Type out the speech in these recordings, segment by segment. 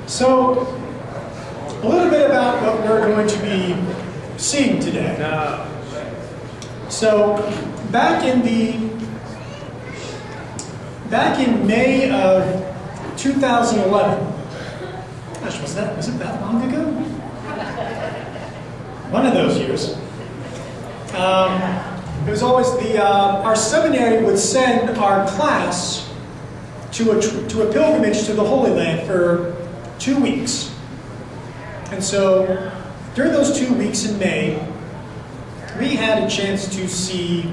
So, a little bit about what we're going to be seeing today. So, back in May of 2011, gosh, was it that long ago? One of those years. It was always our seminary would send our class to a pilgrimage to the Holy Land for 2 weeks. And so, during those 2 weeks in May, we had a chance to see,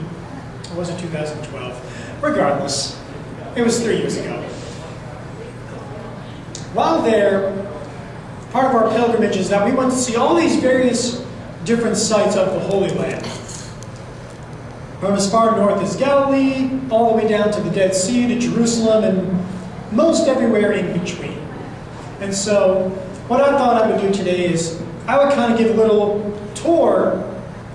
or was it 2012? Regardless, it was 3 years ago. While there, part of our pilgrimage is that we went to see all these various different sites of the Holy Land. From as far north as Galilee, all the way down to the Dead Sea, to Jerusalem, and most everywhere in between. And so, what I thought I would do today is, I would kind of give a little tour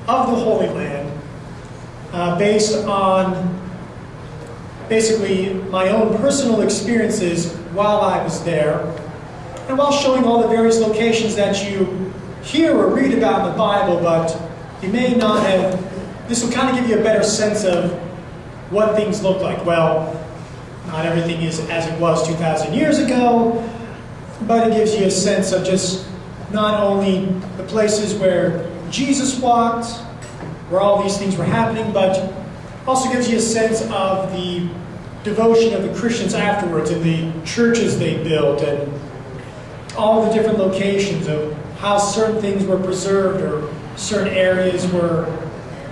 of the Holy Land based on basically my own personal experiences while I was there, and while showing all the various locations that you hear or read about in the Bible, but you may not have. This will kind of give you a better sense of what things look like. Well, not everything is as it was 2,000 years ago, but it gives you a sense of just not only the places where Jesus walked, where all these things were happening, but also gives you a sense of the devotion of the Christians afterwards and the churches they built and all the different locations of how certain things were preserved or certain areas were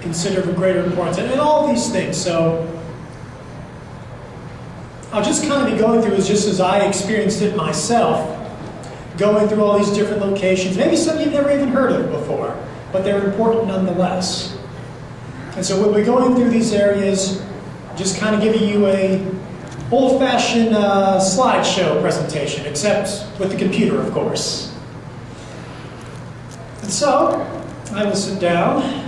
considered of greater importance, and all these things. So I'll just kind of be going through it just as I experienced it myself, going through all these different locations, maybe some you've never even heard of before, but they're important nonetheless. And so we'll be going through these areas, just kind of giving you a old-fashioned slideshow presentation, except with the computer, of course. And so, I will sit down.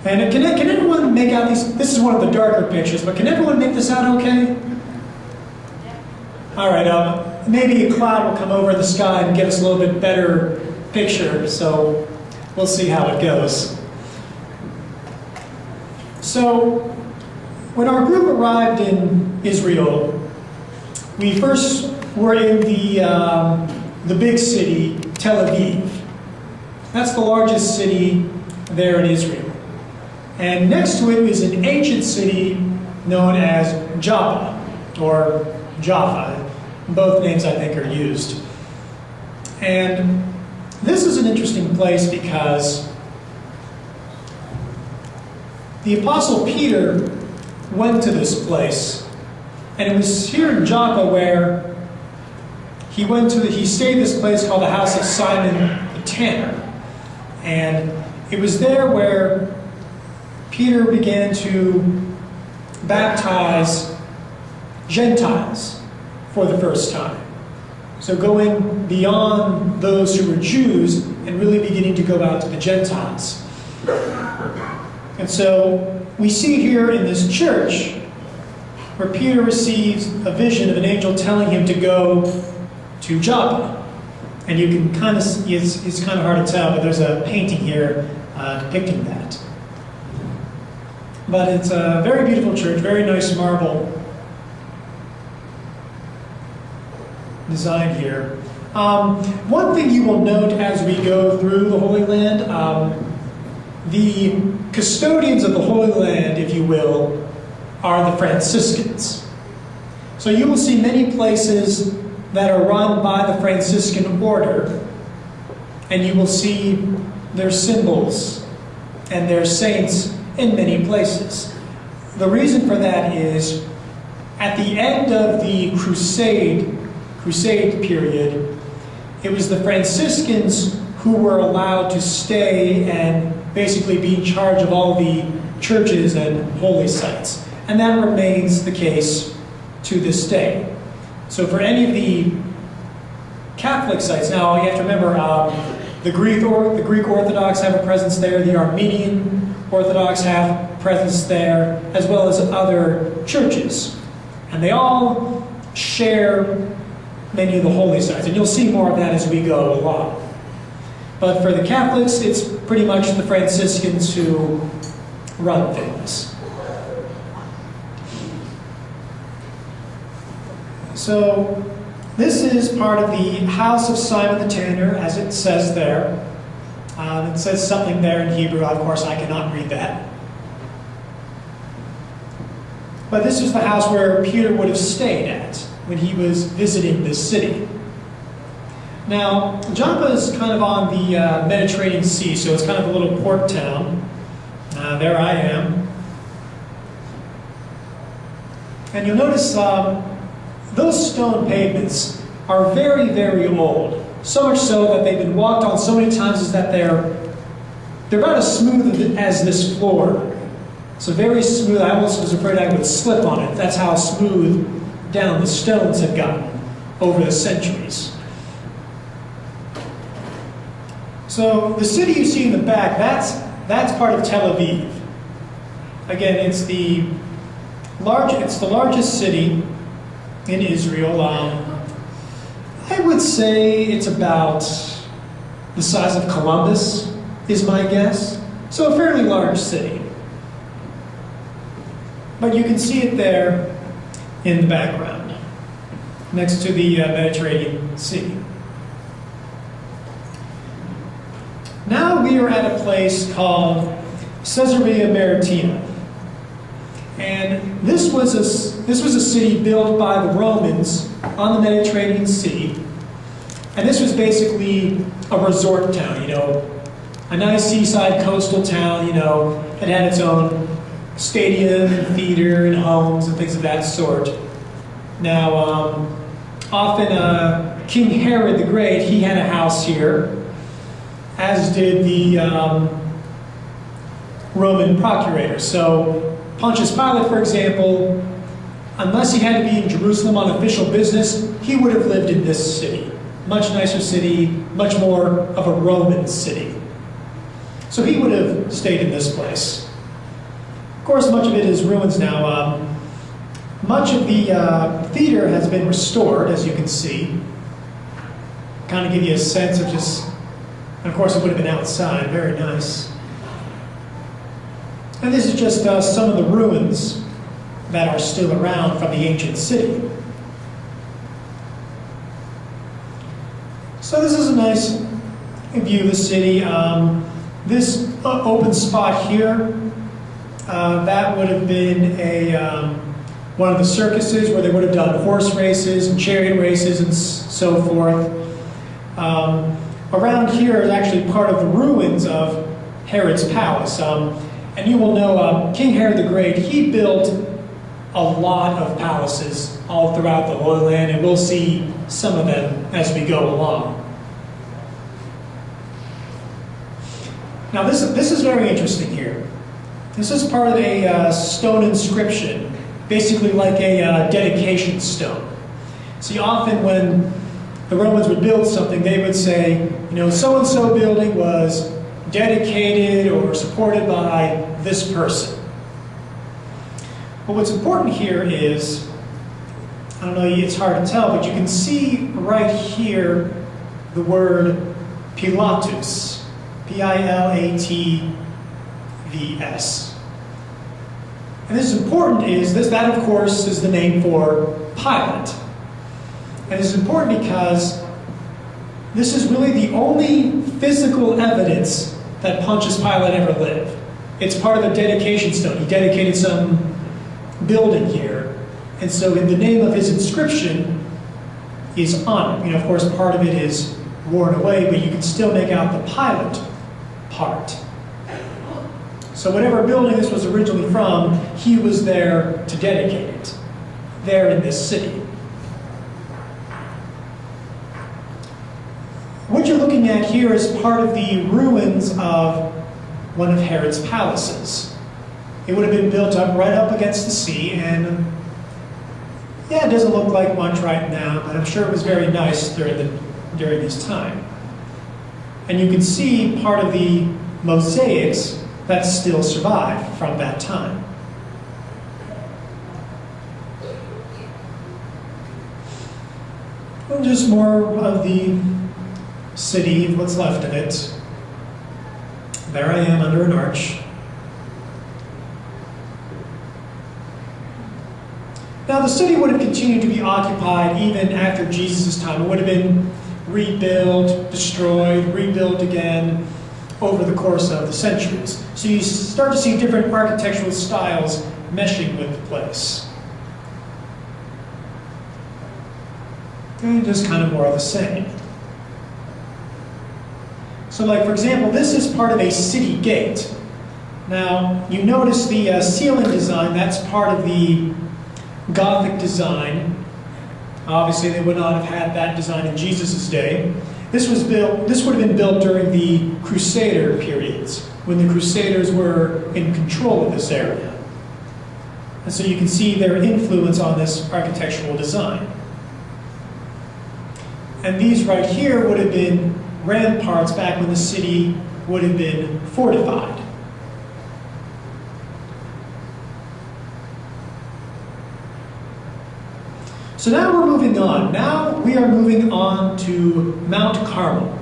And can everyone make out these? This is one of the darker pictures, but can everyone make this out okay? All right, maybe a cloud will come over the sky and get us a little bit better picture, so we'll see how it goes. So, when our group arrived in Israel, we first were in the big city, Tel Aviv. That's the largest city there in Israel. And next to it is an ancient city known as Joppa, or Jaffa. Both names, I think, are used. And this is an interesting place because the Apostle Peter went to this place. And it was here in Joppa where he stayed in this place called the house of Simon the Tanner. And it was there where Peter began to baptize Gentiles for the first time. So going beyond those who were Jews and really beginning to go out to the Gentiles. And so we see here in this church where Peter receives a vision of an angel telling him to go to Joppa. And you can kind of, it's kind of hard to tell, but there's a painting here depicting that. But it's a very beautiful church, very nice marble design here. One thing you will note as we go through the Holy Land, the custodians of the Holy Land, if you will, are the Franciscans. So you will see many places that are run by the Franciscan order, and you will see their symbols and their saints in many places. The reason for that is, at the end of the crusade period, it was the Franciscans who were allowed to stay and basically be in charge of all the churches and holy sites. And that remains the case to this day. So for any of the Catholic sites, now you have to remember, the Greek Orthodox have a presence there, the Armenian Orthodox have presence there, as well as other churches. And they all share many of the holy sites. And you'll see more of that as we go along. But for the Catholics, it's pretty much the Franciscans who run things. So this is part of the house of Simon the Tanner, as it says there. It says something there in Hebrew. Of course, I cannot read that. But this is the house where Peter would have stayed at when he was visiting this city. Now, Joppa is kind of on the Mediterranean Sea, so it's kind of a little port town. There I am. And you'll notice those stone pavements are very, very old. So much so that they've been walked on so many times is that they're about as smooth as this floor. So very smooth. I almost was afraid I would slip on it. That's how smooth down the stones have gotten over the centuries. So the city you see in the back, that's part of Tel Aviv. Again, it's the largest city in Israel. I would say it's about the size of Columbus, is my guess. So a fairly large city. But you can see it there in the background, next to the Mediterranean Sea. Now we are at a place called Caesarea Maritima. And this was a city built by the Romans on the Mediterranean Sea. And this was basically a resort town, a nice seaside coastal town, It had its own stadium and theater and homes and things of that sort. Now, often King Herod the Great, he had a house here, as did the Roman procurator. So Pontius Pilate, for example, unless he had to be in Jerusalem on official business, he would have lived in this city. Much nicer city, much more of a Roman city. So he would have stayed in this place. Of course, much of it is ruins now. Much of the theater has been restored, as you can see. Kind of give you a sense of just, and of course it would have been outside, very nice. And this is just some of the ruins that are still around from the ancient city. So this is a nice view of the city. This open spot here, that would have been one of the circuses where they would have done horse races and chariot races and so forth. Around here is actually part of the ruins of Herod's palace. And you will know King Herod the Great, he built a lot of palaces all throughout the Holy Land, and we'll see some of them as we go along. Now this is very interesting here. This is part of a stone inscription, basically like a dedication stone. See, often when the Romans would build something, they would say, so-and-so building was dedicated or supported by this person. But what's important here is, I don't know, it's hard to tell, but you can see right here the word Pilatus, Pilatvs. And this is important that of course is the name for Pilate. And it's important because this is really the only physical evidence that Pontius Pilate ever lived. It's part of a dedication stone. He dedicated some building here. And so in the name of his inscription is on it. Of course, part of it is worn away, but you can still make out the Pilate part. So whatever building this was originally from, he was there to dedicate it, there in this city. What you're looking at here is part of the ruins of one of Herod's palaces. It would have been built up right up against the sea, and yeah, it doesn't look like much right now, but I'm sure it was very nice during this time. And you can see part of the mosaics that still survive from that time. And just more of the city, what's left of it. There I am under an arch. Now the city would have continued to be occupied even after Jesus' time. It would have been rebuilt, destroyed, rebuilt again over the course of the centuries. So you start to see different architectural styles meshing with the place. And just kind of more of the same. So like, for example, this is part of a city gate. Now, you notice the ceiling design, that's part of the Gothic design. Obviously, they would not have had that design in Jesus' day. This would have been built during the Crusader periods, when the Crusaders were in control of this area. And so you can see their influence on this architectural design. And these right here would have been ramparts back when the city would have been fortified. So now we're moving on. Now we are moving on to Mount Carmel.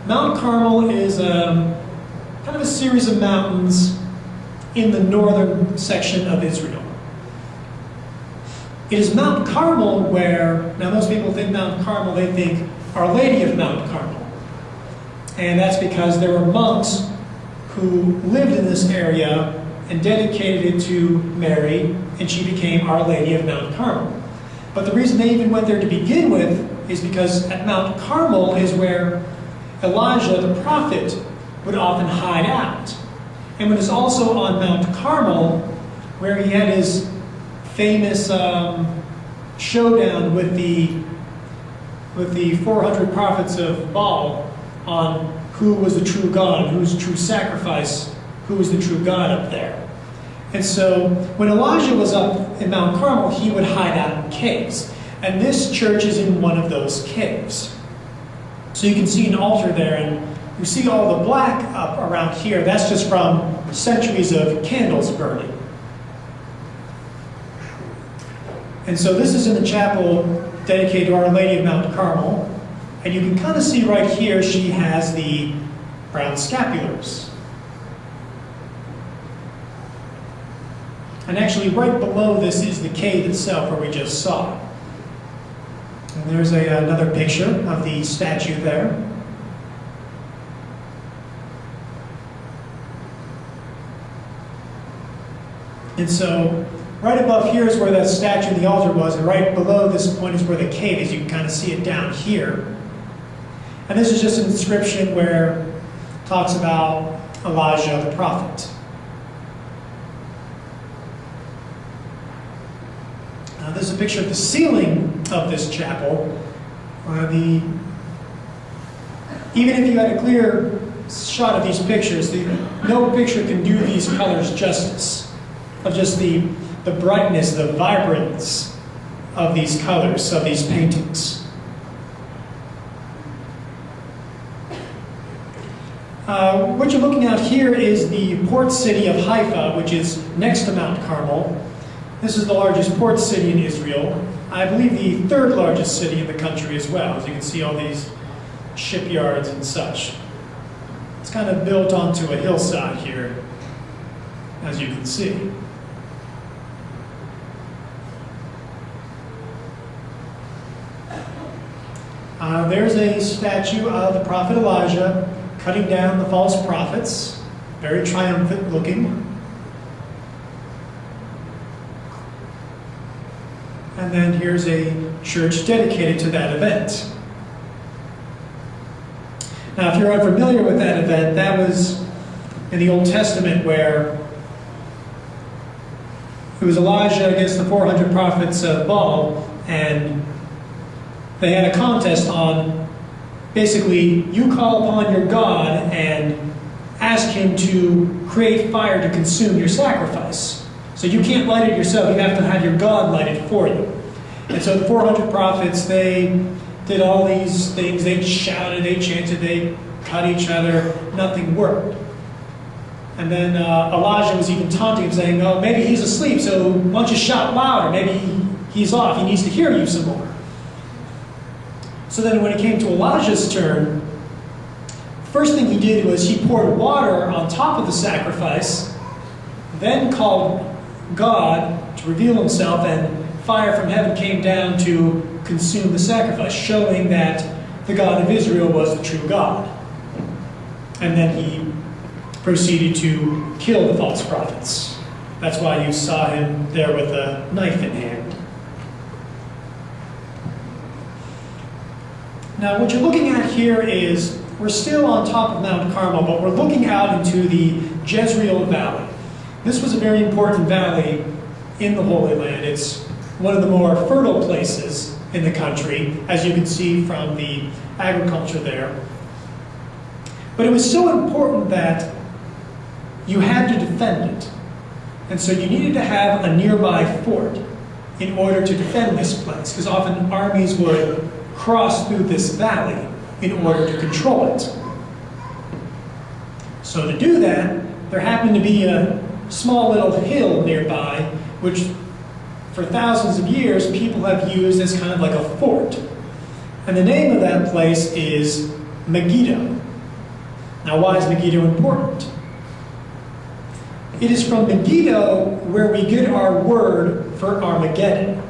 Mount Carmel is kind of a series of mountains in the northern section of Israel. It is Mount Carmel where, now most people think Mount Carmel, they think Our Lady of Mount Carmel. And that's because there were monks who lived in this area and dedicated it to Mary, and she became Our Lady of Mount Carmel. But the reason they even went there to begin with is because at Mount Carmel is where Elijah the prophet would often hide out. And it was also on Mount Carmel where he had his famous showdown with the 400 prophets of Baal on who was the true God, who's the true sacrifice, who was the true God up there. And so when Elijah was up in Mount Carmel, he would hide out in caves. And this church is in one of those caves. So you can see an altar there, and you see all the black up around here. That's just from centuries of candles burning. And so this is in the chapel dedicated to Our Lady of Mount Carmel. And you can kind of see right here, she has the brown scapulars. And actually right below this is the cave itself where we just saw. And there's another picture of the statue there. And so right above here is where that statue of the altar was, and right below this point is where the cave is. You can kind of see it down here. And this is just an inscription where it talks about Elijah the prophet. This is a picture of the ceiling of this chapel. Even if you had a clear shot of these pictures, no picture can do these colors justice, of just the brightness, the vibrance of these colors, of these paintings. What you're looking at here is the port city of Haifa, which is next to Mount Carmel. This is the largest port city in Israel. I believe the third largest city in the country as well. As you can see all these shipyards and such. It's kind of built onto a hillside here, as you can see. There's a statue of the prophet Elijah cutting down the false prophets. Very triumphant looking. And then here's a church dedicated to that event. Now, if you're unfamiliar with that event, that was in the Old Testament where it was Elijah against the 400 prophets of Baal, and they had a contest on, basically, you call upon your God and ask him to create fire to consume your sacrifice. So you can't light it yourself, you have to have your God light it for you. And so the 400 prophets, they did all these things. They shouted, they chanted, they cut each other. Nothing worked. And then Elijah was even taunting him, saying, oh, maybe he's asleep, so why don't you shout louder? Maybe he's off. He needs to hear you some more. So then when it came to Elijah's turn, first thing he did was he poured water on top of the sacrifice, then called God to reveal himself, and fire from heaven came down to consume the sacrifice, showing that the God of Israel was the true God. And then he proceeded to kill the false prophets. That's why you saw him there with a knife in hand. Now what you're looking at here is, we're still on top of Mount Carmel, but we're looking out into the Jezreel Valley. This was a very important valley in the Holy Land. It's one of the more fertile places in the country, as you can see from the agriculture there. But it was so important that you had to defend it. And so you needed to have a nearby fort in order to defend this place, because often armies would cross through this valley in order to control it. So to do that, there happened to be a small little hill nearby, which for thousands of years people have used as kind of like a fort. And the name of that place is Megiddo. Now why is Megiddo important? It is from Megiddo where we get our word for Armageddon.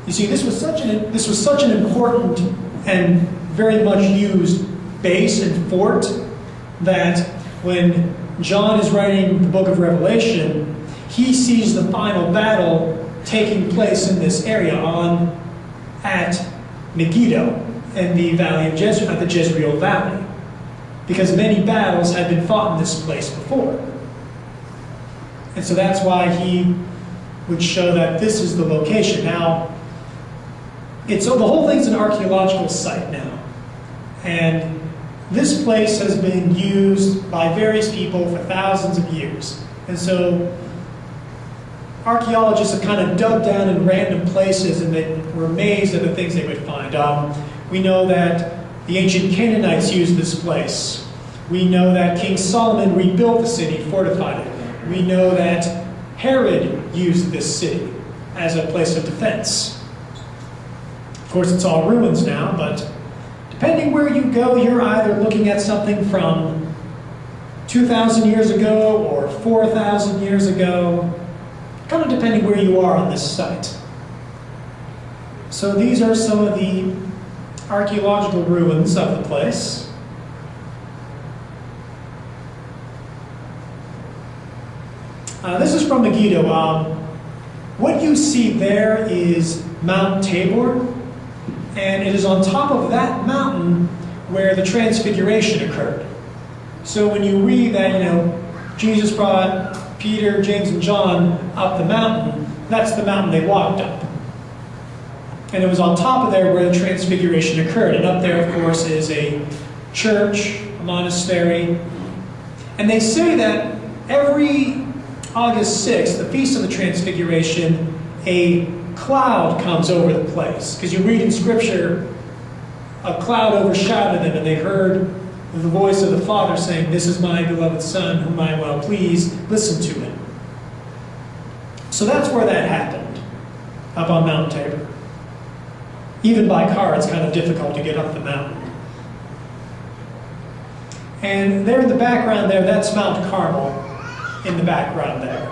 You see, this was such an important and very much used base and fort that when John is writing the book of Revelation, he sees the final battle taking place in this area at Megiddo in the valley of Jezreel, at the Jezreel Valley, because many battles had been fought in this place before. And so that's why he would show that this is the location. Now, the whole thing's an archaeological site now. And this place has been used by various people for thousands of years. And so archaeologists have kind of dug down in random places, and they were amazed at the things they would find. We know that the ancient Canaanites used this place. We know that King Solomon rebuilt the city, fortified it. We know that Herod used this city as a place of defense. Of course, it's all ruins now, but depending where you go, you're either looking at something from 2,000 years ago or 4,000 years ago, kind of depending where you are on this site. So these are some of the archaeological ruins of the place. This is from Megiddo. What you see there is Mount Tabor, and it is on top of that mountain where the Transfiguration occurred. So when you read that, Jesus brought Peter, James, and John up the mountain, that's the mountain they walked up. And it was on top of there where the Transfiguration occurred. And up there, of course, is a church, a monastery. And they say that every August 6th, the Feast of the Transfiguration, a cloud comes over the place. Because you read in Scripture, a cloud overshadowed them, and they heard the voice of the Father saying, "This is my beloved Son, whom I am well pleased. Listen to him." So that's where that happened, up on Mount Tabor. Even by car, it's kind of difficult to get up the mountain. And there in the background there, that's Mount Carmel in the background there.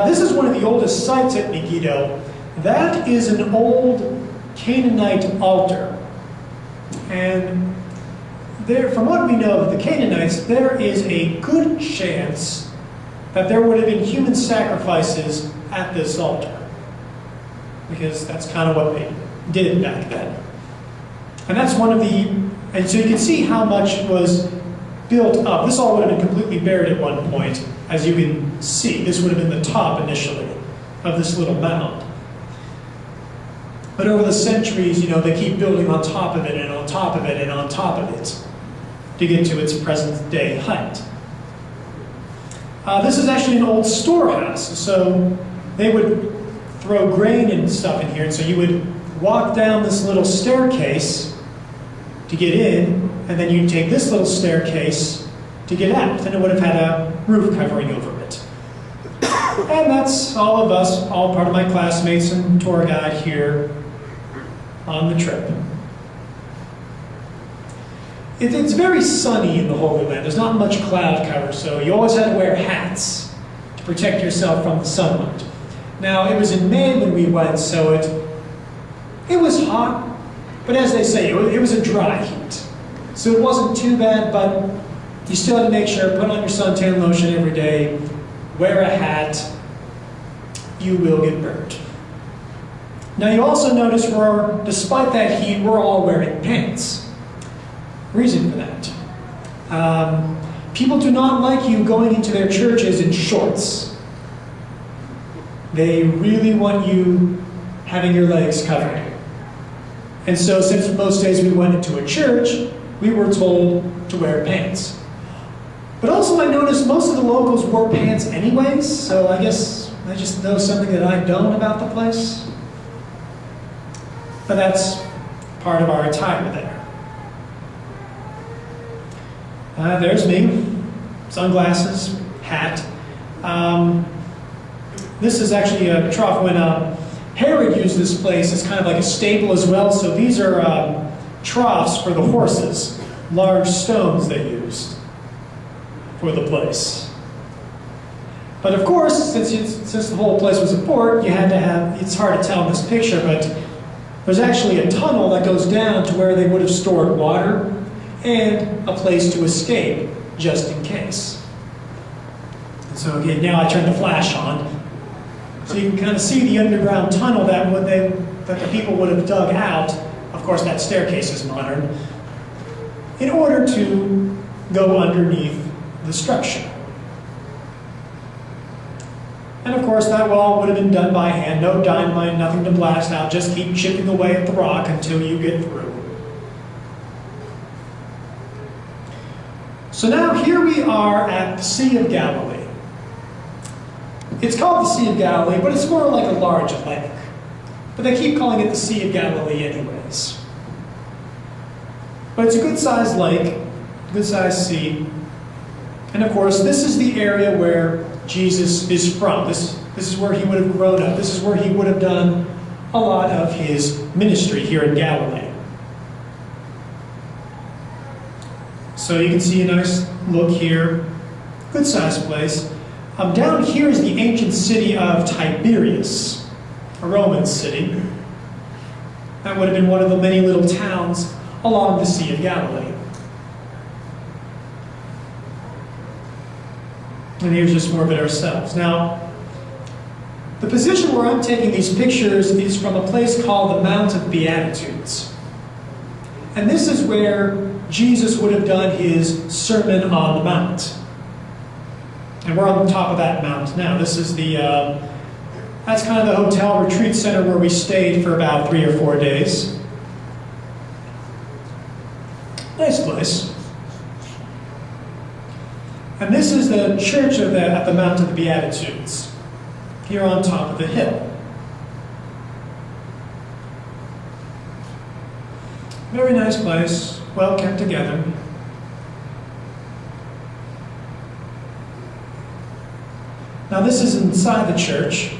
This is one of the oldest sites at Megiddo. That is an old Canaanite altar. And there, from what we know of the Canaanites, there is a good chance that there would have been human sacrifices at this altar, because that's kind of what they did back then. And that's one of the, and so you can see how much was built up. This all would have been completely buried at one point, as you can see. This would have been the top initially of this little mound. But over the centuries, they keep building on top of it and on top of it and on top of it to get to its present day height. This is actually an old storehouse, so they would throw grain and stuff in here, and so you would walk down this little staircase to get in, and then you'd take this little staircase to get out, and it would have had a roof covering over it. And that's all of us, all part of my classmates and tour guide here on the trip. It's very sunny in the Holy Land. There's not much cloud cover, so you always had to wear hats to protect yourself from the sunlight. Now, it was in May when we went, so it was hot, but as they say, it was a dry heat. So it wasn't too bad, but you still had to make sure, put on your suntan lotion every day, wear a hat, you will get burnt. Now you also notice despite that heat, we're all wearing pants. Reason for that. People do not like you going into their churches in shorts. They really want you having your legs covered. And so since most days we went into a church, we were told to wear pants. But also I noticed most of the locals wore pants anyways, so I guess I just know something that I don't about the place. But that's part of our attire there. There's me, sunglasses, hat. This is actually a trough when Herod used this place as kind of like a stable as well. So these are troughs for the horses, large stones they used for the place. But of course, since the whole place was a port, you had to have, it's hard to tell in this picture, but there's actually a tunnel that goes down to where they would have stored water and a place to escape, just in case. And so again, now I turn the flash on, so you can kind of see the underground tunnel that the people would have dug out. Of course, that staircase is modern, in order to go underneath the structure. And of course, that wall would have been done by hand, no dynamite, nothing to blast out, just keep chipping away at the rock until you get through. So now here we are at the Sea of Galilee. It's called the Sea of Galilee, but it's more like a large lake. But they keep calling it the Sea of Galilee anyways. But it's a good-sized lake, good-sized sea. And of course, this is the area where Jesus is from. This is where he would have grown up. This is where he would have done a lot of his ministry here in Galilee. So you can see a nice look here. Good-sized place. Down here is the ancient city of Tiberias, a Roman city. That would have been one of the many little towns along the Sea of Galilee. And here's just more of it ourselves. Now, the position where I'm taking these pictures is from a place called the Mount of Beatitudes. And this is where Jesus would have done his Sermon on the Mount. And we're on the top of that mount now. This is that's kind of the hotel retreat center where we stayed for about 3 or 4 days. Nice place. And this is the church at the Mount of the Beatitudes, here on top of the hill. Very nice place, well kept together. Now this is inside the church.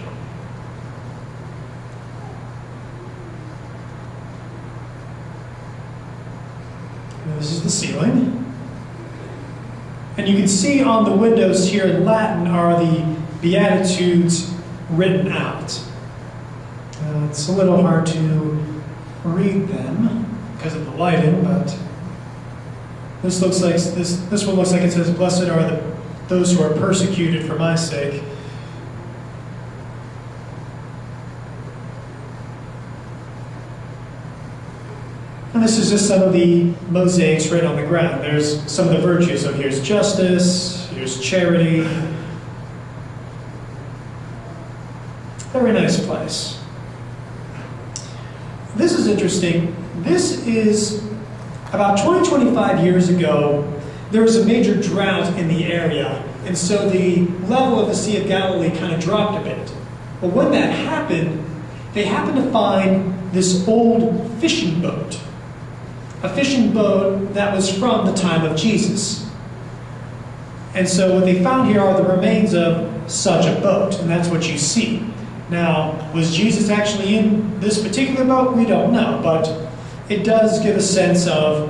And this is the ceiling. And you can see on the windows here in Latin are the Beatitudes written out. It's a little hard to read them because of the lighting, but this one looks like it says, "Blessed are those who are persecuted for my sake." And this is just some of the mosaics right on the ground. There's some of the virtues. So here's justice, here's charity. Very nice place. This is interesting. This is about 25 years ago, there was a major drought in the area, and so the level of the Sea of Galilee kind of dropped a bit. But when that happened, they happened to find this old fishing boat. A fishing boat that was from the time of Jesus. And so what they found here are the remains of such a boat, and that's what you see. Now, was Jesus actually in this particular boat? We don't know, but it does give a sense of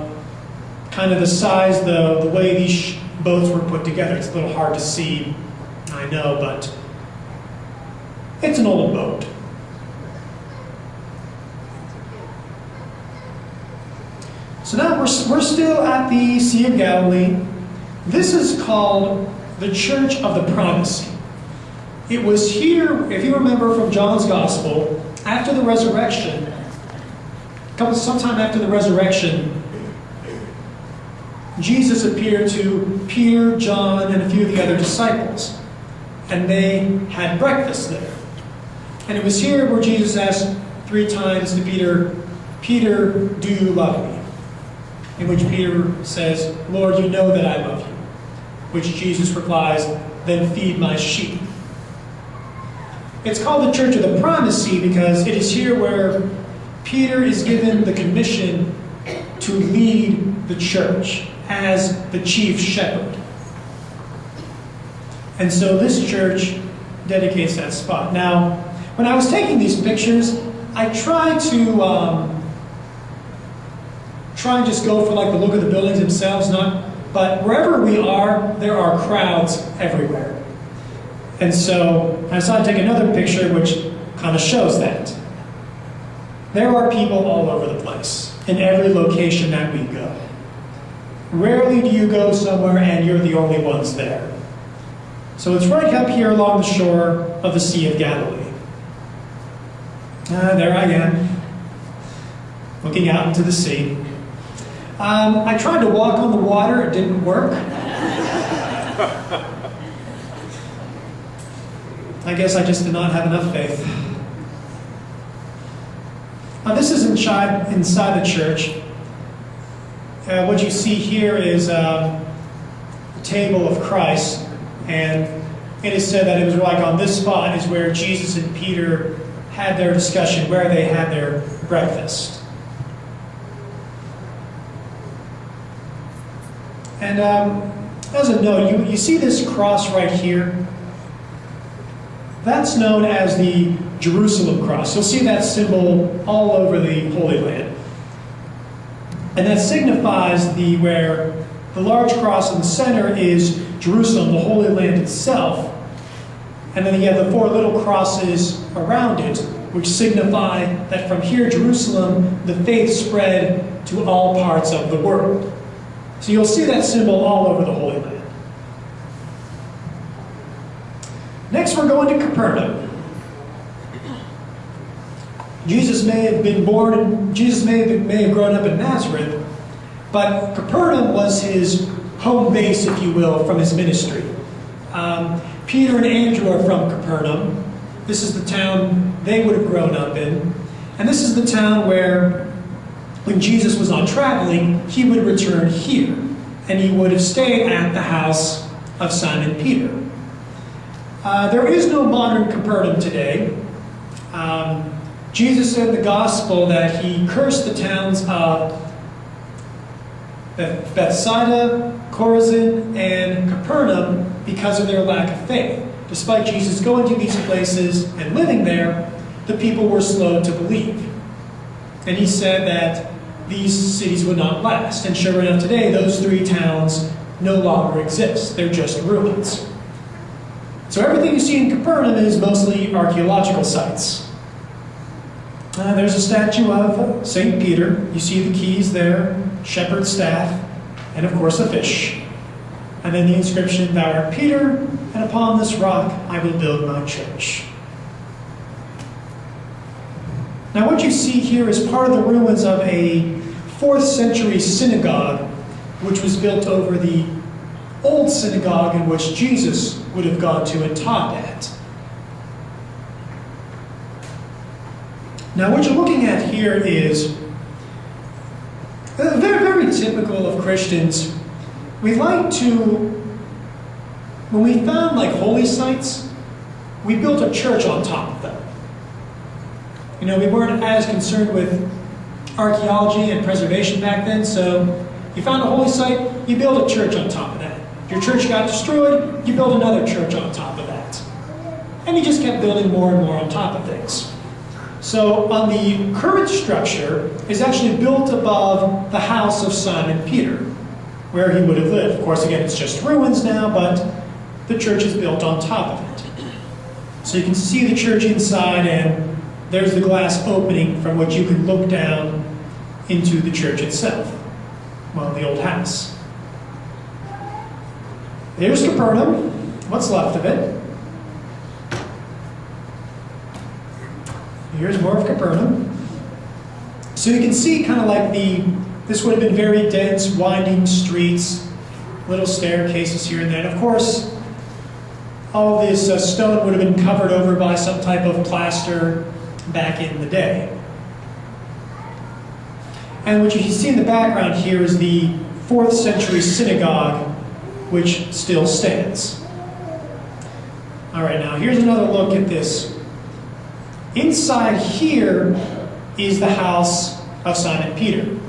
kind of the size, the way these boats were put together. It's a little hard to see, I know, but it's an old boat. So now we're still at the Sea of Galilee. This is called the Church of the Primacy. It was here, if you remember from John's Gospel, after the resurrection, sometime after the resurrection, Jesus appeared to Peter, John, and a few of the other disciples. And they had breakfast there. And it was here where Jesus asked 3 times to Peter, "Peter, do you love me?" In which Peter says, "Lord, you know that I love you." Which Jesus replies, "Then feed my sheep." It's called the Church of the Primacy because it is here where Peter is given the commission to lead the church as the chief shepherd. And so this church dedicates that spot. Now, when I was taking these pictures, I tried to try and just go for like the look of the buildings themselves, but wherever we are, there are crowds everywhere. And so I decided to take another picture which kind of shows that. There are people all over the place, in every location that we go. Rarely do you go somewhere and you're the only ones there. So it's right up here along the shore of the Sea of Galilee. There I am, looking out into the sea. I tried to walk on the water, it didn't work. I guess I just did not have enough faith. Now this is inside the church. What you see here is the table of Christ, and it is said that it was like on this spot is where Jesus and Peter had their discussion, where they had their breakfast. And as a note, you see this cross right here? That's known as the Jerusalem cross. You'll see that symbol all over the Holy Land. And that signifies where the large cross in the center is Jerusalem, the Holy Land itself. And then you have the 4 little crosses around it, which signify that from here, Jerusalem, the faith spread to all parts of the world. So you'll see that symbol all over the Holy Land. Next, we're going to Capernaum. Jesus may have grown up in Nazareth, but Capernaum was his home base, if you will, from his ministry. Peter and Andrew are from Capernaum. This is the town they would have grown up in. And this is the town where, when Jesus was not traveling, he would return here. And he would have stayed at the house of Simon Peter. There is no modern Capernaum today. Jesus said in the gospel that he cursed the towns of Bethsaida, Chorazin, and Capernaum because of their lack of faith. Despite Jesus going to these places and living there, the people were slow to believe. And he said that these cities would not last. And sure enough, today, those 3 towns no longer exist. They're just ruins. So everything you see in Capernaum is mostly archaeological sites. There's a statue of St. Peter. You see the keys there, shepherd's staff, and of course a fish. And then the inscription, "Thou art Peter, and upon this rock I will build my church." Now what you see here is part of the ruins of a 4th century synagogue, which was built over the old synagogue in which Jesus would have gone to and taught at. Now what you're looking at here is very, very typical of Christians. We like to, when we found like holy sites, we built a church on top of them. You know, we weren't as concerned with archaeology and preservation back then, so you found a holy site, you build a church on top of that. If your church got destroyed, you build another church on top of that. and he just kept building more and more on top of things. So on the current structure is actually built above the house of Simon Peter, where he would have lived. Of course, again, it's just ruins now, but the church is built on top of it. So you can see the church inside, and there's the glass opening from which you can look down into the church itself. Well, the old house. There's Capernaum, what's left of it. Here's more of Capernaum. So you can see kind of like this would have been very dense, winding streets, little staircases here and there. And of course, all this stone would have been covered over by some type of plaster back in the day. And what you can see in the background here is the 4th century synagogue, which still stands. All right, now here's another look at this. Inside here is the house of Simon Peter.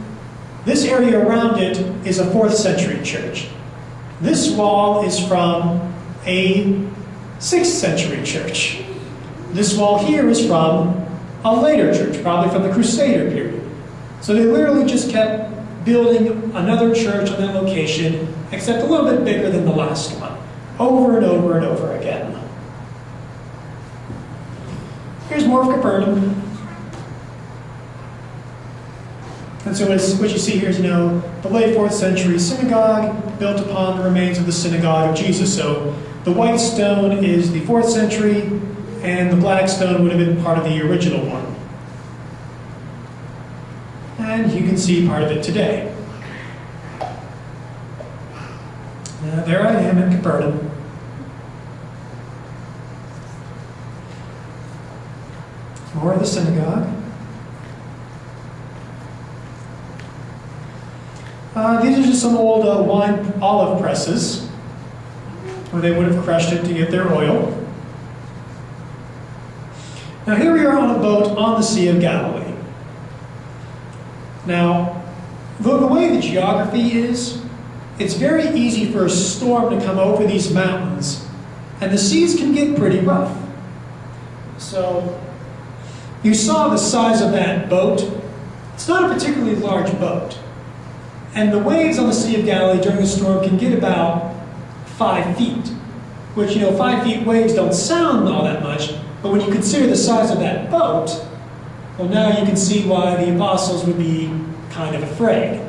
This area around it is a 4th century church. This wall is from a 6th century church. This wall here is from a later church, probably from the Crusader period. So they literally just kept building another church on that location, except a little bit bigger than the last one, over and over and over again. Here's more of Capernaum. And so what you see here is, the late 4th century synagogue built upon the remains of the synagogue of Jesus. So the white stone is the 4th century, and the black stone would have been part of the original one. And you can see part of it today. Now, there I am in Capernaum. More of the synagogue. These are just some old wine olive presses where they would have crushed it to get their oil. Now here we are on a boat on the Sea of Galilee. Now, the way the geography is, it's very easy for a storm to come over these mountains, and the seas can get pretty rough. So, you saw the size of that boat. It's not a particularly large boat. And the waves on the Sea of Galilee during a storm can get about 5 feet, which, 5 feet waves don't sound all that much, but when you consider the size of that boat, well, now you can see why the apostles would be kind of afraid.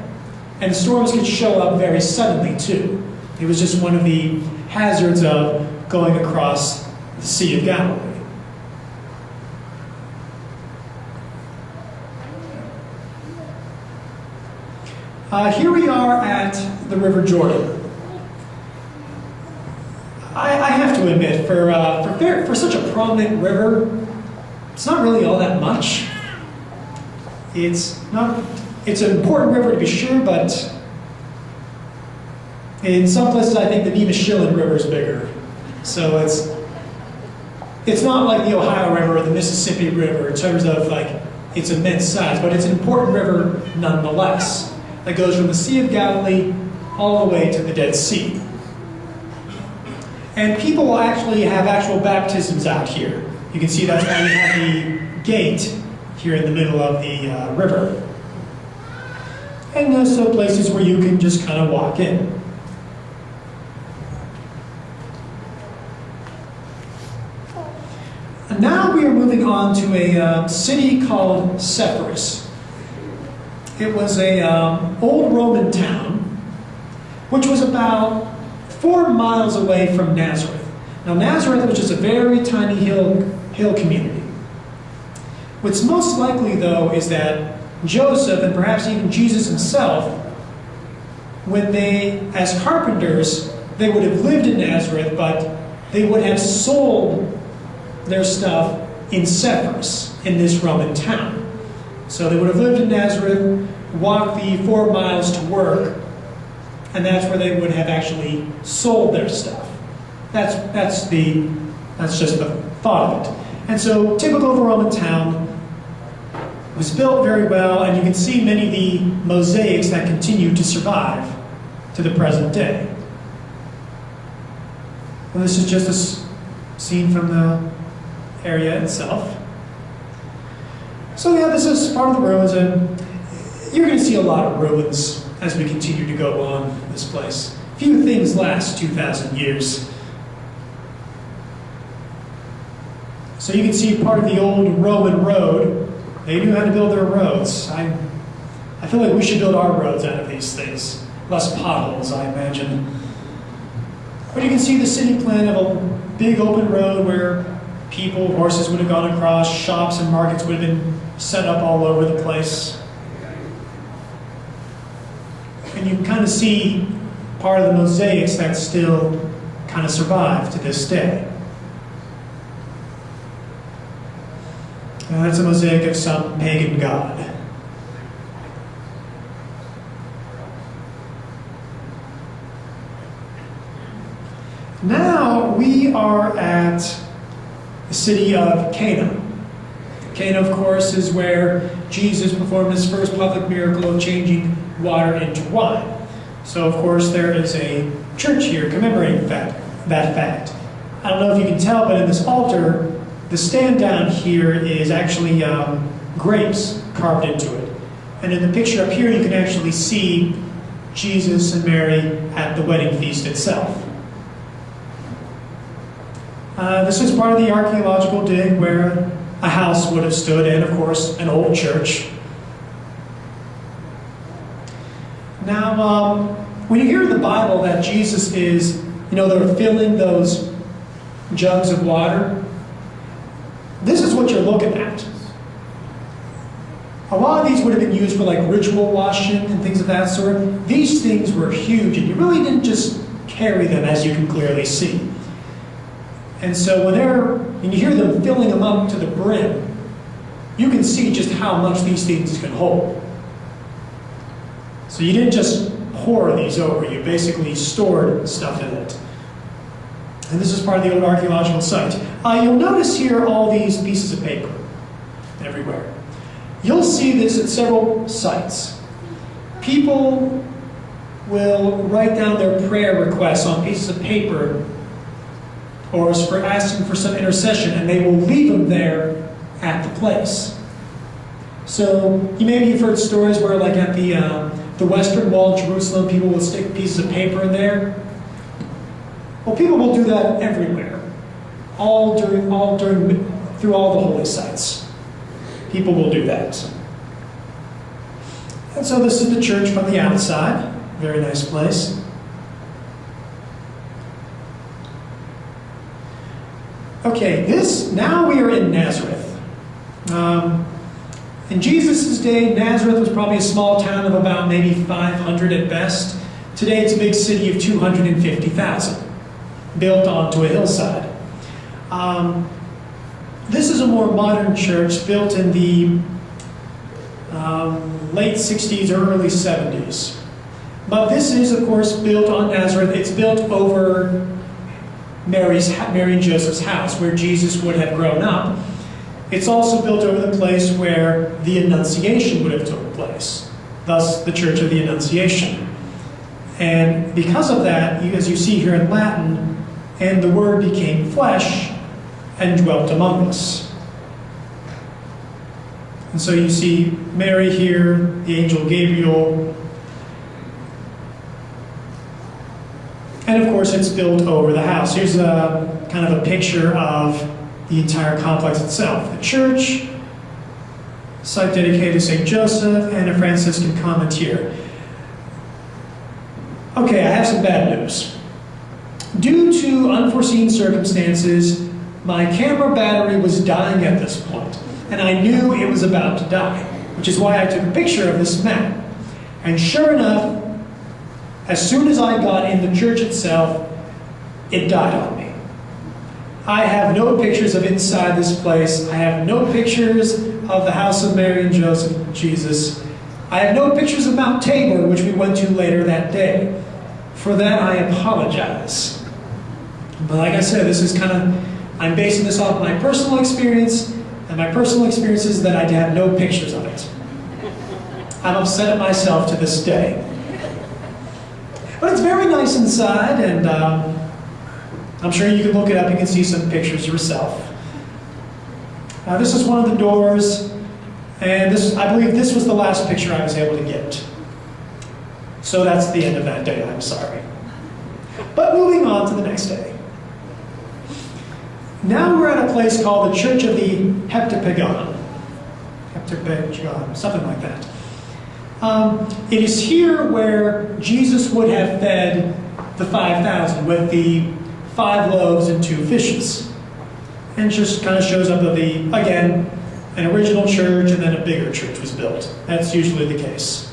And storms could show up very suddenly, too. It was just one of the hazards of going across the Sea of Galilee. Here we are at the River Jordan. I have to admit, for such a prominent river, it's not really all that much. It's an important river to be sure, but in some places I think the Nevis-Shillen River is bigger. So it's not like the Ohio River or the Mississippi River in terms of its immense size, but it's an important river nonetheless. That goes from the Sea of Galilee all the way to the Dead Sea. And people will actually have actual baptisms out here. You can see that's why we have the gate here in the middle of the river. And there's also places where you can just kind of walk in. And now we are moving on to a city called Sepphoris. It was a old Roman town, which was about 4 miles away from Nazareth. Now Nazareth was just a very tiny hill community. What's most likely, though, is that Joseph, and perhaps even Jesus himself, when they, as carpenters, they would have lived in Nazareth, but they would have sold their stuff in Sepphoris, in this Roman town. So they would have lived in Nazareth, walked the 4 miles to work, and that's where they would have actually sold their stuff. That's just the thought of it. And so, typical of a Roman town, was built very well, and you can see many of the mosaics that continue to survive to the present day. And this is just a seen from the area itself. So yeah, this is part of the ruins, and you're going to see a lot of ruins as we continue to go on this place. Few things last 2,000 years. So you can see part of the old Roman road. They knew how to build their roads. I feel like we should build our roads out of these things. Less potholes, I imagine. But you can see the city plan of a big open road where people, horses would have gone across, shops and markets would have been set up all over the place. And you kind of see part of the mosaics that still kind of survive to this day. And that's a mosaic of some pagan god. Now we are at the city of Cana. Cana, of course, is where Jesus performed his first public miracle of changing water into wine. So, of course, there is a church here commemorating that fact. I don't know if you can tell, but in this altar, the stand down here is actually grapes carved into it. And in the picture up here, you can actually see Jesus and Mary at the wedding feast itself. This is part of the archaeological dig where a house would have stood, and of course, an old church. Now, when you hear in the Bible that Jesus is, they're filling those jugs of water, this is what you're looking at. A lot of these would have been used for like ritual washing and things of that sort. These things were huge, and you really didn't just carry them, as you can clearly see. And so when you hear them filling them up to the brim, you can see just how much these things can hold. So you didn't just pour these over, you basically stored stuff in it. And this is part of the old archaeological site. You'll notice here all these pieces of paper everywhere. You'll see this at several sites. People will write down their prayer requests on pieces of paper or for asking for some intercession, and they will leave them there at the place. So maybe you've heard stories where, like at the Western Wall of Jerusalem, people will stick pieces of paper in there. Well, people will do that everywhere, through all the holy sites. People will do that. And so this is the church from the outside. Very nice place. Okay, now we are in Nazareth. In Jesus' day, Nazareth was probably a small town of about maybe 500 at best. Today it's a big city of 250,000, built onto a hillside. This is a more modern church built in the late 60s or early 70s. But this is, of course, built on Nazareth. It's built over Mary and Joseph's house, where Jesus would have grown up. It's also built over the place where the Annunciation would have taken place, thus the Church of the Annunciation. And because of that, as you see here in Latin, and the Word became flesh and dwelt among us. And so you see Mary here, the angel Gabriel, and of course it's built over the house. Here's a kind of a picture of the entire complex itself. The church, site dedicated to St. Joseph, and a Franciscan convent here. Okay, I have some bad news. Due to unforeseen circumstances, my camera battery was dying at this point, and I knew it was about to die, which is why I took a picture of this map. And sure enough, as soon as I got in the church itself, it died on me. I have no pictures of inside this place. I have no pictures of the house of Mary and Joseph and Jesus. I have no pictures of Mount Tabor, which we went to later that day. For that, I apologize. But like I said, this is I'm basing this off my personal experience, and my personal experience is that I have no pictures of it. I'm upset at myself to this day. But it's very nice inside, and I'm sure you can look it up, you can see some pictures yourself. This is one of the doors, and I believe this was the last picture I was able to get. So that's the end of that day, I'm sorry. But moving on to the next day. Now we're at a place called the Church of the Heptapagon. Heptapagon, something like that. It is here where Jesus would have fed the 5,000 with the 5 loaves and 2 fishes. And just kind of shows up of again, an original church and then a bigger church was built. That's usually the case.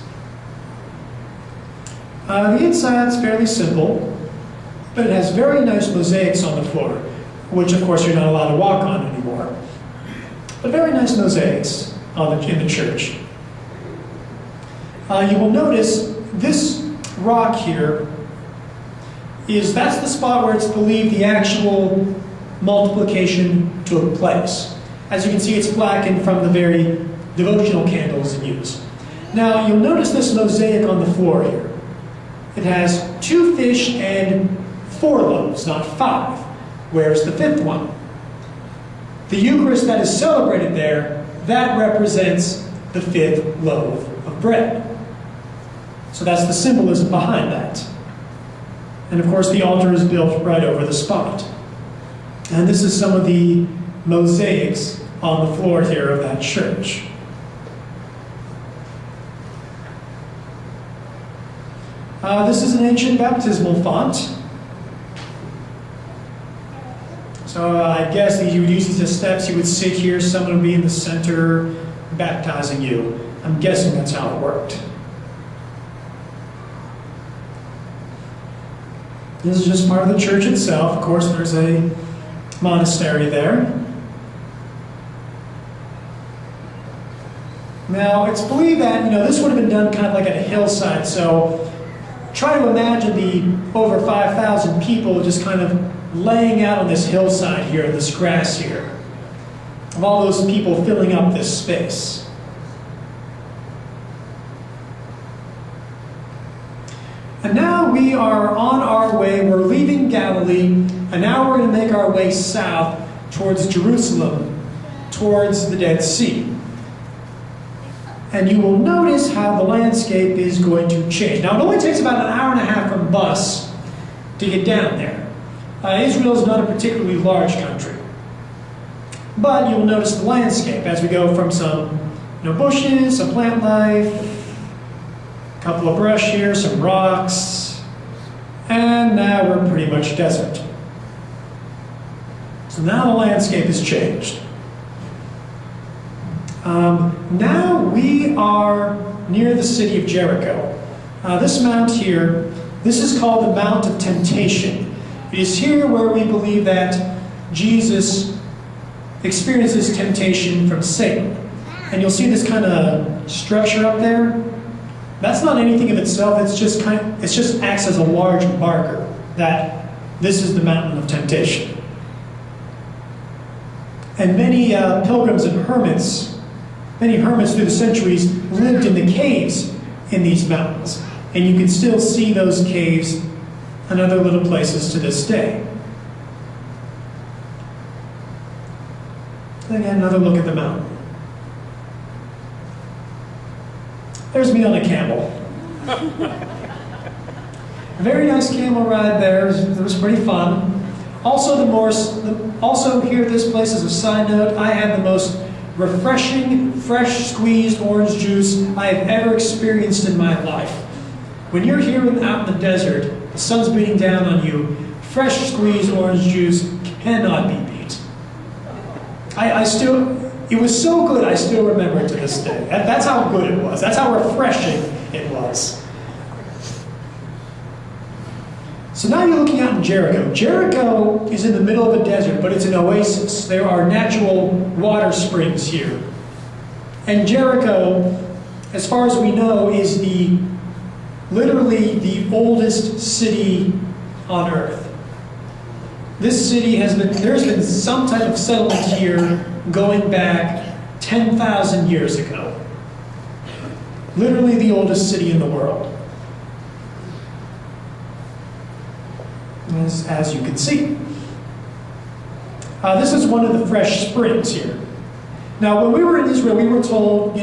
The inside's fairly simple, but it has very nice mosaics on the floor, which of course you're not allowed to walk on anymore. But very nice mosaics in the church. You will notice this rock here that's the spot where it's believed the actual multiplication took place. As you can see, it's blackened from the very devotional candles in use. Now, you'll notice this mosaic on the floor here. It has 2 fish and 4 loaves, not 5. Where's the 5th one? The Eucharist that is celebrated there, that represents the 5th loaf of bread. So that's the symbolism behind that. And of course, the altar is built right over the spot. And this is some of the mosaics on the floor here of that church. This is an ancient baptismal font. So I guess you would use these as steps. You would sit here, someone would be in the center baptizing you. I'm guessing that's how it worked. This is just part of the church itself. Of course, there's a monastery there. Now, it's believed that, this would have been done kind of like at a hillside, so try to imagine the over 5,000 people just kind of laying out on this hillside here, this grass here, of all those people filling up this space. And now we are on our way, we're leaving Galilee, and now we're going to make our way south towards Jerusalem, towards the Dead Sea. And you will notice how the landscape is going to change. Now, it only takes about an hour and a half from bus to get down there. Israel is not a particularly large country. But you'll notice the landscape as we go from some bushes, some plant life, a couple of brush here, some rocks, and now we're pretty much desert. So now the landscape has changed. Now we are near the city of Jericho. This mount here, this is called the Mount of Temptation. It is here where we believe that Jesus experiences temptation from Satan. And you'll see this kind of structure up there. That's not anything of itself, it just acts as a large marker that this is the mountain of temptation. And many pilgrims and many hermits through the centuries lived in the caves in these mountains. And you can still see those caves and other little places to this day. And again, another look at the mountain. There's me on a camel. A very nice camel ride there. It was pretty fun. Also here at this place, as a side note, I had the most refreshing, fresh squeezed orange juice I have ever experienced in my life. When you're here out in the desert, the sun's beating down on you, fresh squeezed orange juice cannot be beat. It was so good, I still remember it to this day. That's how good it was. That's how refreshing it was. So now you're looking out in Jericho. Jericho is in the middle of a desert, but it's an oasis. There are natural water springs here. And Jericho, as far as we know, is literally the oldest city on earth. This city there's been some type of settlement here going back 10,000 years ago. Literally the oldest city in the world. As you can see. This is one of the fresh springs here. Now, when we were in Israel, we were told,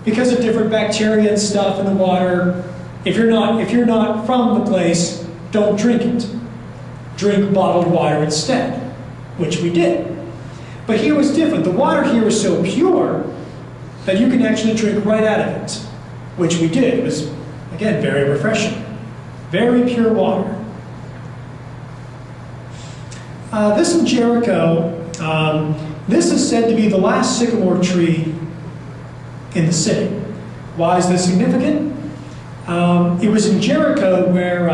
because of different bacteria and stuff in the water, if you're not from the place, don't drink it. Drink bottled water instead, which we did. But here was different. The water here is so pure that you can actually drink right out of it, which we did. It was, again, very refreshing. Very pure water. This in Jericho, this is said to be the last sycamore tree in the city. Why is this significant? It was in Jericho where,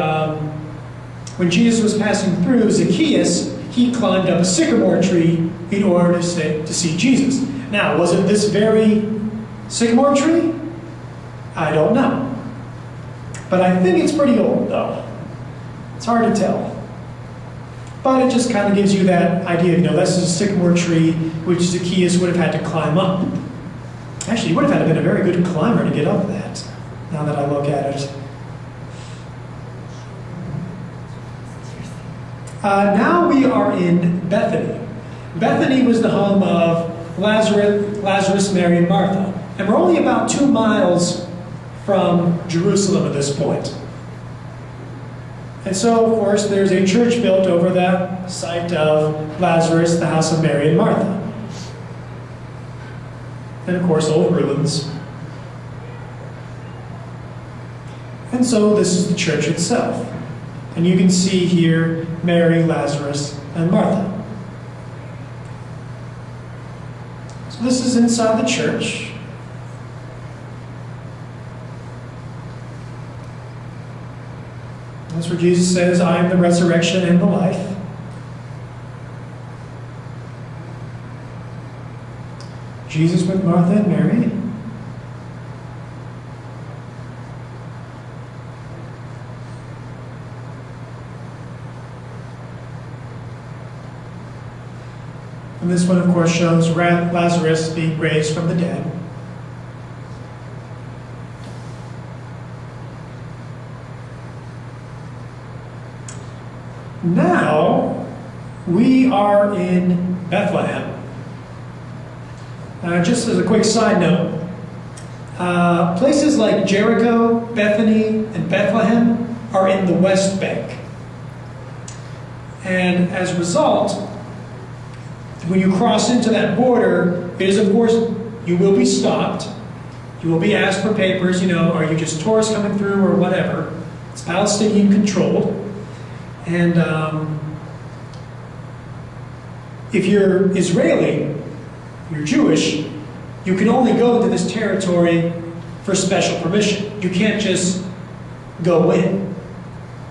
when Jesus was passing through, Zacchaeus, he climbed up a sycamore tree in order to see Jesus. Now, was it this very sycamore tree? I don't know. But I think it's pretty old, though. It's hard to tell. But it just kind of gives you that idea, this is a sycamore tree which Zacchaeus would have had to climb up. Actually, he would have had to been a very good climber to get up that, now that I look at it. Now we are in Bethany. Bethany was the home of Lazarus, Mary, and Martha. And we're only about 2 miles from Jerusalem at this point. And so, of course, there's a church built over the site of Lazarus, the house of Mary and Martha. And, of course, old ruins. And so this is the church itself. And you can see here Mary, Lazarus, and Martha. So this is inside the church. That's where Jesus says, I am the resurrection and the life. Jesus with Martha and Mary. And this one, of course, shows Lazarus being raised from the dead. Now, we are in Bethlehem. Just as a quick side note, places like Jericho, Bethany, and Bethlehem are in the West Bank. And as a result, when you cross into that border, it is, of course, you will be stopped. You will be asked for papers, are you just tourists coming through or whatever. It's Palestinian controlled. And if you're Israeli, you're Jewish, you can only go into this territory for special permission. You can't just go in.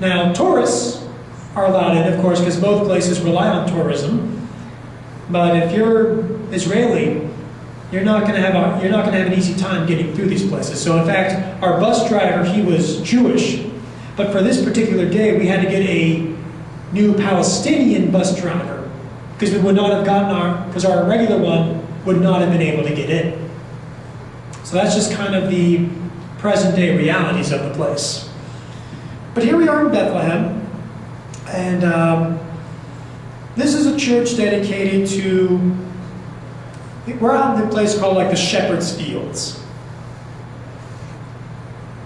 Now, tourists are allowed in, of course, because both places rely on tourism. But if you're Israeli, you're not going to have an easy time getting through these places. So, in fact, our bus driver, he was Jewish, but for this particular day, we had to get a new Palestinian bus driver because we would not have gotten because our regular one would not have been able to get in. So that's just kind of the present day realities of the place. But here we are in Bethlehem, and this is a church dedicated to, we're out in a place called like the Shepherd's Fields,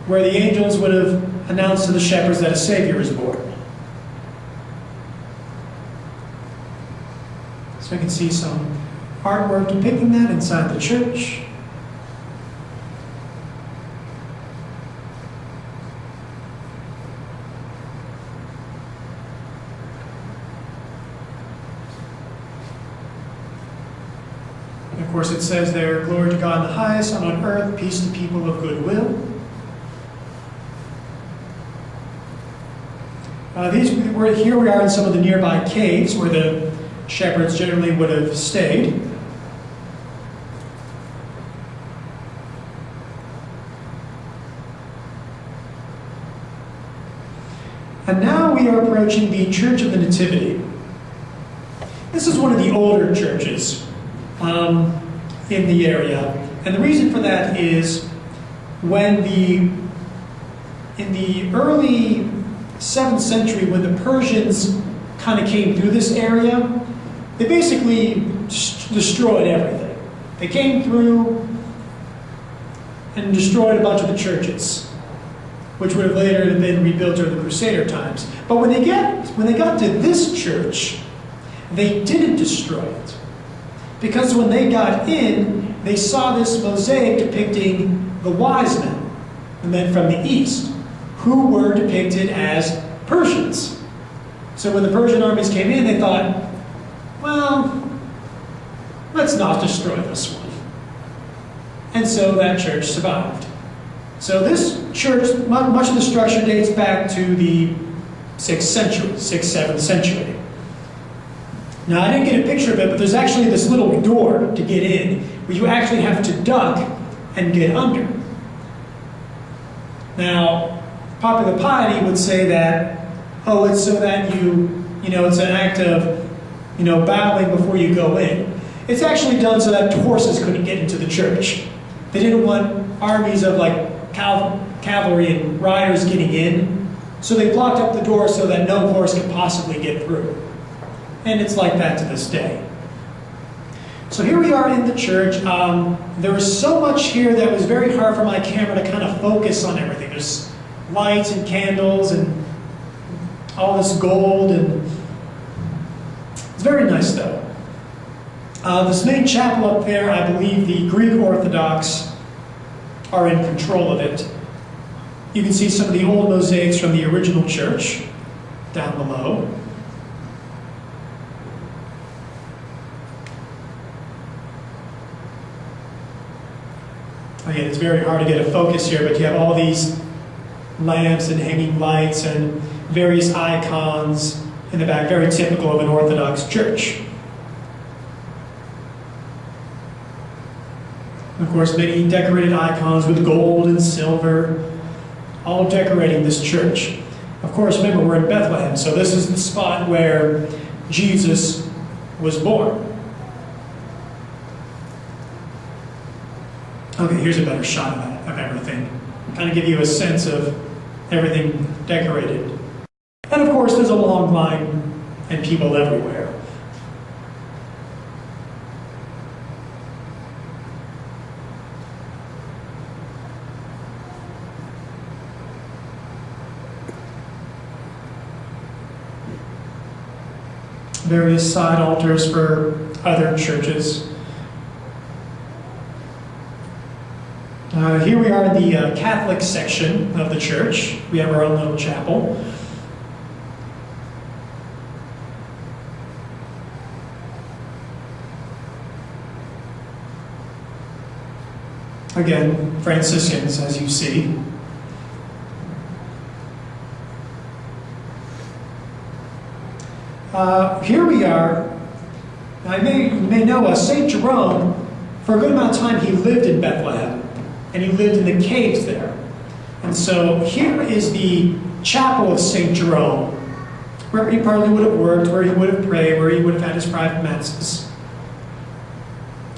where the angels would have announced to the shepherds that a Savior is born. So you can see some artwork depicting that inside the church. And of course it says there, glory to God in the highest, and on earth peace to people of good will. Here we are in some of the nearby caves where the shepherds generally would have stayed. And now we are approaching the Church of the Nativity. This is one of the older churches in the area. And the reason for that is when in the early 7th century, when the Persians kind of came through this area, they basically destroyed everything. They came through and destroyed a bunch of the churches, which would have later been rebuilt during the Crusader times. But when they got to this church, they didn't destroy it. Because when they got in, they saw this mosaic depicting the wise men, the men from the east, who were depicted as Persians. So when the Persian armies came in, they thought, well, let's not destroy this one. And so that church survived. So this church, much of the structure dates back to the 6th century, 6th, 7th century. Now, I didn't get a picture of it, but there's actually this little door to get in where you actually have to duck and get under. Now, popular piety would say that, oh, it's so that it's an act of, bowing before you go in. It's actually done so that horses couldn't get into the church. They didn't want armies of cavalry and riders getting in, so they blocked up the door so that no horse could possibly get through. And it's like that to this day. So here we are in the church. There was so much here that was very hard for my camera to kind of focus on everything. There's lights and candles and all this gold, and it's very nice though. This main chapel up there, I believe the Greek Orthodox are in control of it. You can see some of the old mosaics from the original church down below. Again, it's very hard to get a focus here, but you have all these lamps and hanging lights and various icons in the back, very typical of an Orthodox church. Of course, many decorated icons with gold and silver, all decorating this church. Of course, remember, we're in Bethlehem, so this is the spot where Jesus was born. Okay, here's a better shot of everything. Kind of give you a sense of everything decorated. And of course, there's a long line and people everywhere. Various side altars for other churches. Here we are in the Catholic section of the church. We have our own little chapel. Again, Franciscans, as you see. Here we are. You may know St. Jerome. For a good amount of time, he lived in Bethlehem, and he lived in the caves there. And so here is the chapel of St. Jerome, where he probably would have worked, where he would have prayed, where he would have had his private masses.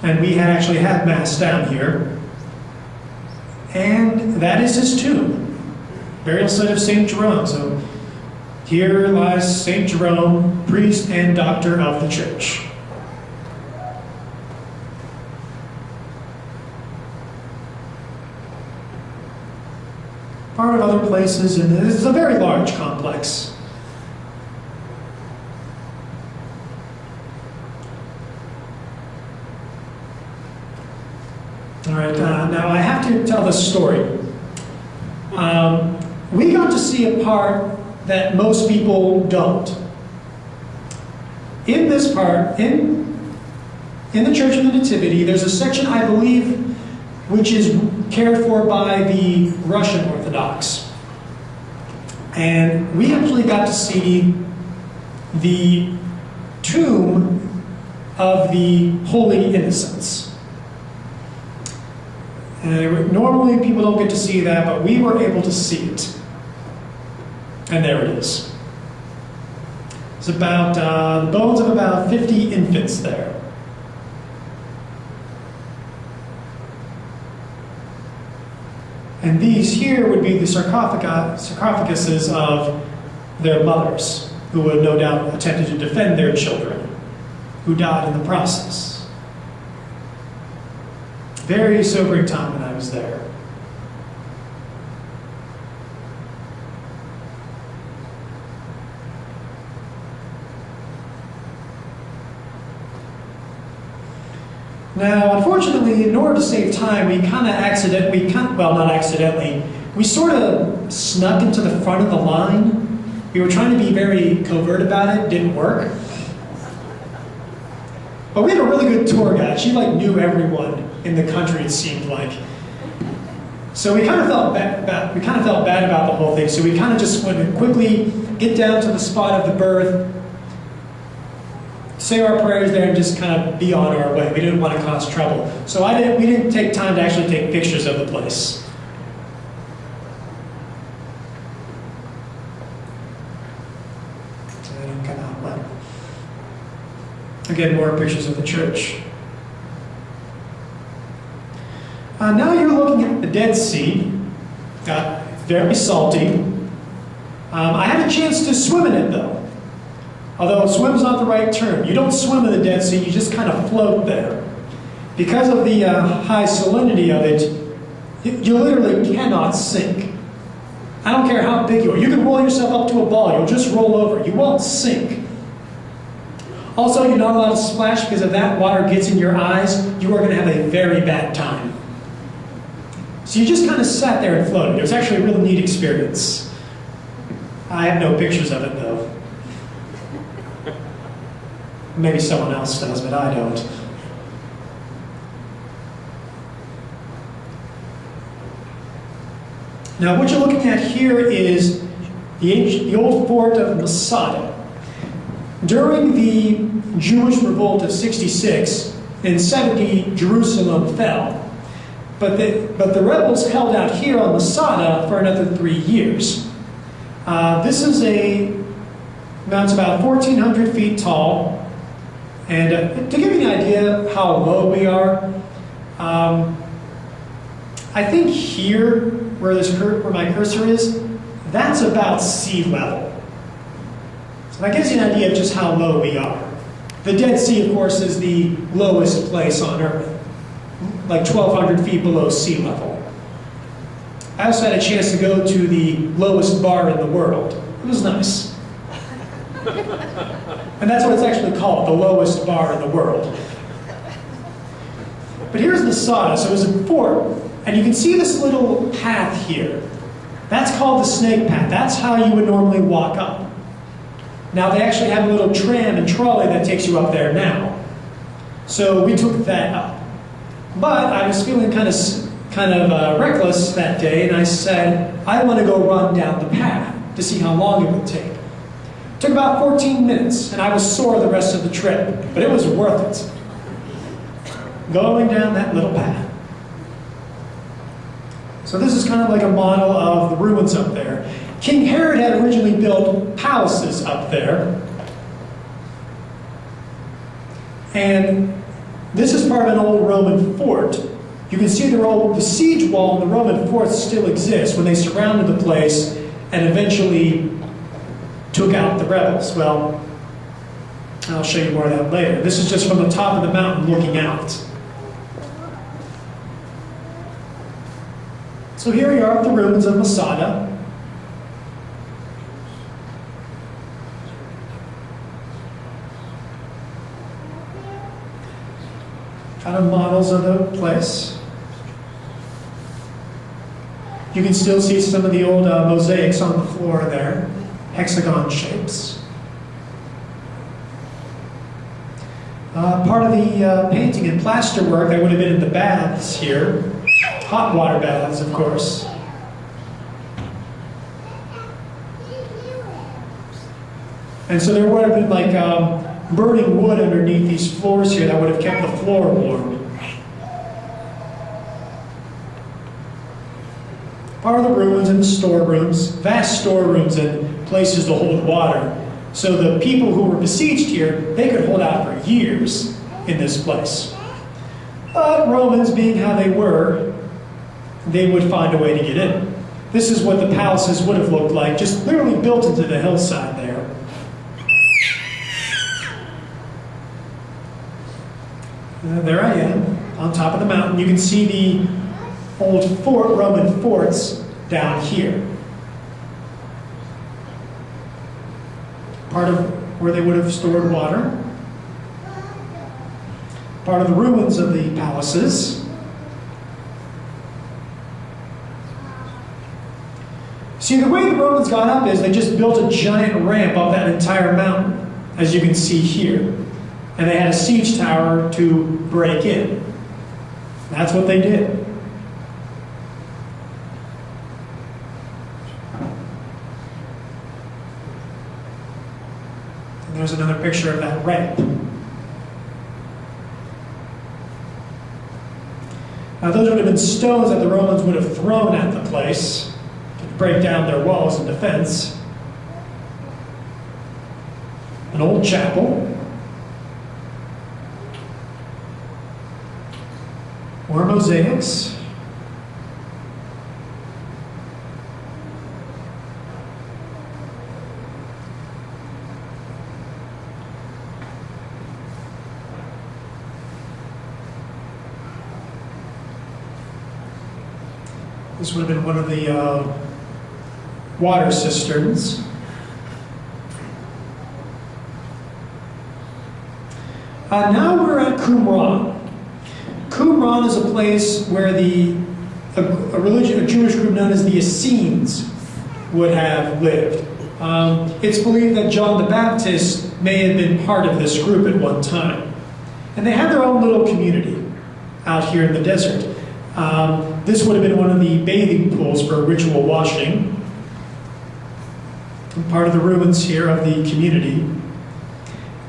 And we had actually had mass down here. And that is his tomb, burial site of St. Jerome. So here lies St. Jerome, priest and doctor of the church. Part of other places, and this is a very large complex. All right, now I have to tell this story. We got to see a part that most people don't. In this part, in the Church of the Nativity, there's a section, I believe, which is cared for by the Russian Orthodox. And we actually got to see the tomb of the Holy Innocents. And normally people don't get to see that, but we were able to see it. And there it is. It's about the bones of about 50 infants there. And these here would be the sarcophaguses of their mothers, who would no doubt attempted to defend their children, who died in the process. Very sobering time when I was there. Now, unfortunately, in order to save time, we sort of snuck into the front of the line. We were trying to be very covert about it. Didn't work. But we had a really good tour guide. She knew everyone in the country, it seemed like. So we kind of felt bad about the whole thing. So we kind of just wanted to quickly get down to the spot of the birth, say our prayers there, and just kind of be on our way. We didn't want to cause trouble. So we didn't take time to actually take pictures of the place. So they didn't come out well. Again, more pictures of the church. Now you're looking at the Dead Sea. Very salty. I had a chance to swim in it, though. Although swim's not the right term. You don't swim in the Dead Sea, you just kind of float there. Because of the high salinity of it, you literally cannot sink. I don't care how big you are. You can roll yourself up to a ball, you'll just roll over. You won't sink. Also, you're not allowed to splash because if that water gets in your eyes, you are going to have a very bad time. So you just kind of sat there and floated. It was actually a really neat experience. I have no pictures of it, though. Maybe someone else does, but I don't. Now, what you're looking at here is the old fort of Masada. During the Jewish revolt of 66, in 70, Jerusalem fell. But the rebels held out here on Masada for another 3 years. This is mountain's about 1,400 feet tall. And to give you an idea of how low we are, I think here, where my cursor is, that's about sea level. So that gives you an idea of just how low we are. The Dead Sea, of course, is the lowest place on Earth, like 1,200 feet below sea level. I also had a chance to go to the lowest bar in the world. It was nice. And that's what it's actually called, the lowest bar in the world. But here's Masada. So it was a fort, and you can see this little path here. That's called the snake path. That's how you would normally walk up. Now they actually have a little tram and trolley that takes you up there now. So we took that up. But I was feeling kind of reckless that day, and I said, I want to go run down the path to see how long it would take. It took about 14 minutes, and I was sore the rest of the trip, but it was worth it. Going down that little path. So this is kind of like a model of the ruins up there. King Herod had originally built palaces up there. And this is part of an old Roman fort. You can see the siege wall in the Roman fort still exists when they surrounded the place and eventually took out the rebels. Well, I'll show you more of that later. This is just from the top of the mountain looking out. So here we are at the ruins of Masada. Kind of models of the place. You can still see some of the old mosaics on the floor there, hexagon shapes. Part of the painting and plasterwork that would have been in the baths here, hot water baths, of course. And so there would have been like burning wood underneath these floors here that would have kept the floor warm. Part of the ruins and the storerooms, vast storerooms and places to hold water. So the people who were besieged here, they could hold out for years in this place. But Romans, being how they were, they would find a way to get in. This is what the palaces would have looked like, just literally built into the hillside there. There I am, on top of the mountain. You can see the old Roman forts down here. Part of where they would have stored water. Part of the ruins of the palaces. See, the way the Romans got up is they just built a giant ramp up that entire mountain, as you can see here. And they had a siege tower to break in. That's what they did. And there's another picture of that ramp. Now those would have been stones that the Romans would have thrown at the place to break down their walls in defense. An old chapel. More mosaics. This would have been one of the water cisterns. Now we're at Qumran. Qumran is a place where a Jewish group known as the Essenes would have lived. It's believed that John the Baptist may have been part of this group at one time. And they had their own little community out here in the desert. This would have been one of the bathing pools for ritual washing. Part of the ruins here of the community.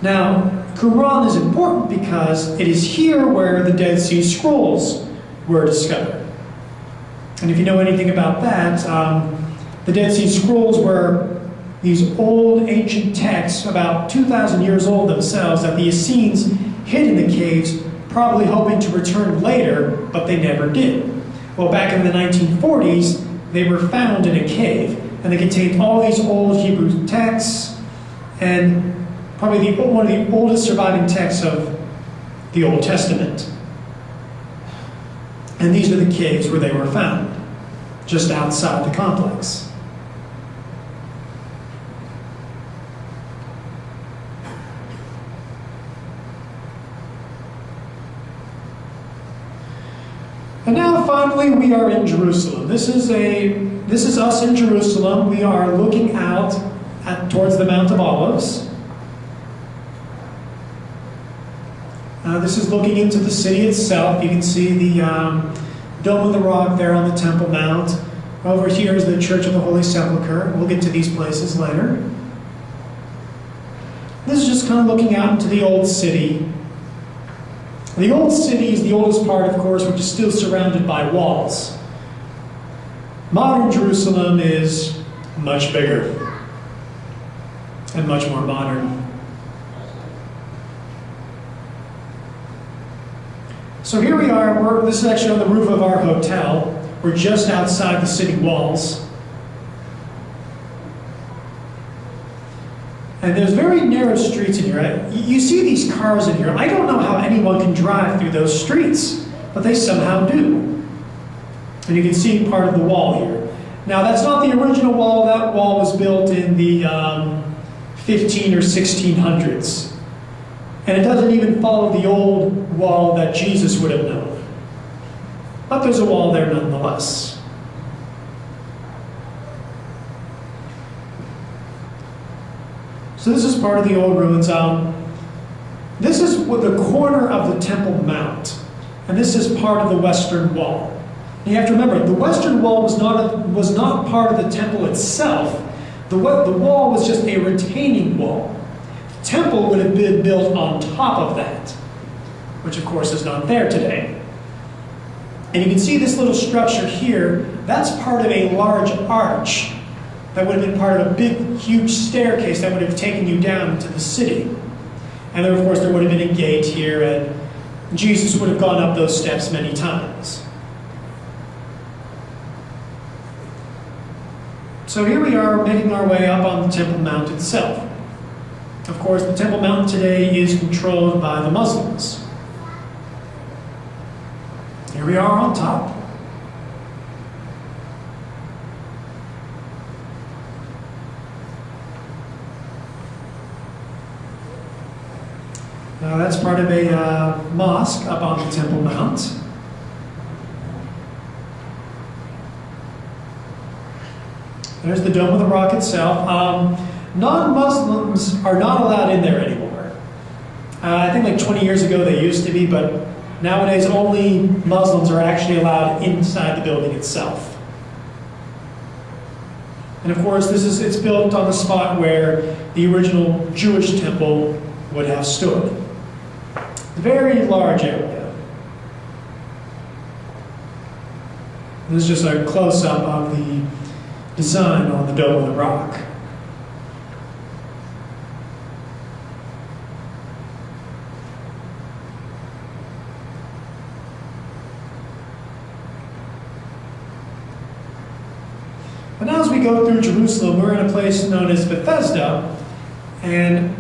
Now, Qumran is important because it is here where the Dead Sea Scrolls were discovered. And if you know anything about that, the Dead Sea Scrolls were these old ancient texts, about 2,000 years old themselves, that the Essenes hid in the caves, probably hoping to return later, but they never did. Well, back in the 1940s, they were found in a cave, and they contained all these old Hebrew texts, and probably one of the oldest surviving texts of the Old Testament. And these are the caves where they were found, just outside the complex. And now finally we are in Jerusalem. This is us in Jerusalem. We are looking out towards the Mount of Olives. This is looking into the city itself. You can see the Dome of the Rock there on the Temple Mount. Over here is the Church of the Holy Sepulchre. We'll get to these places later. This is just kind of looking out into the old city. The old city is the oldest part, of course, which is still surrounded by walls. Modern Jerusalem is much bigger and much more modern. So here we are. This is actually on the roof of our hotel. We're just outside the city walls. And there's very narrow streets in here. You see these cars in here. I don't know how anyone can drive through those streets, but they somehow do. And you can see part of the wall here. Now, that's not the original wall. That wall was built in the 15 or 1600s. And it doesn't even follow the old wall that Jesus would have known. But there's a wall there nonetheless. So this is part of the old ruins. This is the corner of the Temple Mount. And this is part of the Western Wall. And you have to remember, the Western Wall was not part of the temple itself. The wall was just a retaining wall. The temple would have been built on top of that, which of course is not there today. And you can see this little structure here. That's part of a large arch that would have been part of a big, huge staircase that would have taken you down to the city. And then, of course, there would have been a gate here, and Jesus would have gone up those steps many times. So here we are, making our way up on the Temple Mount itself. Of course, the Temple Mount today is controlled by the Muslims. Here we are on top. Now that's part of a mosque up on the Temple Mount. There's the Dome of the Rock itself. Non-Muslims are not allowed in there anymore. I think like 20 years ago they used to be, but nowadays only Muslims are actually allowed inside the building itself. And of course, it's built on the spot where the original Jewish temple would have stood. Very large area. This is just a close-up of the design on the Dome of the Rock. But now as we go through Jerusalem, we're in a place known as Bethesda, and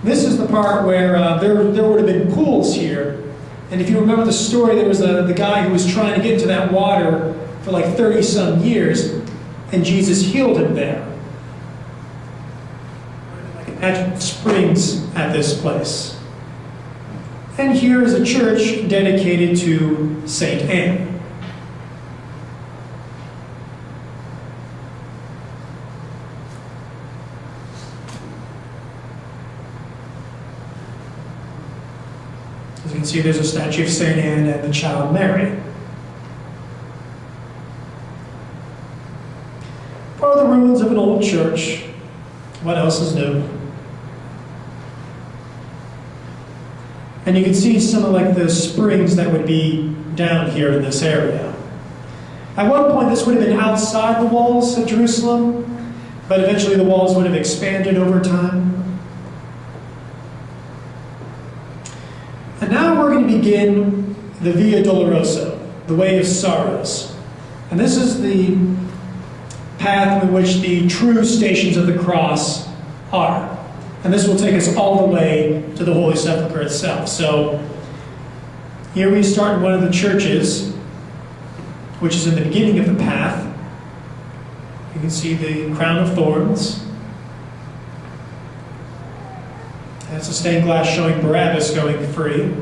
this is the part where there would have been pools here. And if you remember the story, there was the guy who was trying to get into that water for like 30-some years, and Jesus healed him there. At springs at this place. And here is a church dedicated to Saint Anne. As you can see, there's a statue of Saint Anne and the Child Mary. Part of the ruins of an old church. What else is new? And you can see some of like the springs that would be down here in this area. At one point, this would have been outside the walls of Jerusalem, but eventually the walls would have expanded over time. And now we're going to begin the Via Dolorosa, the Way of Sorrows. And this is the path in which the true stations of the cross are. And this will take us all the way to the Holy Sepulchre itself. So here we start in one of the churches, which is in the beginning of the path. You can see the crown of thorns. That's a stained glass showing Barabbas going free.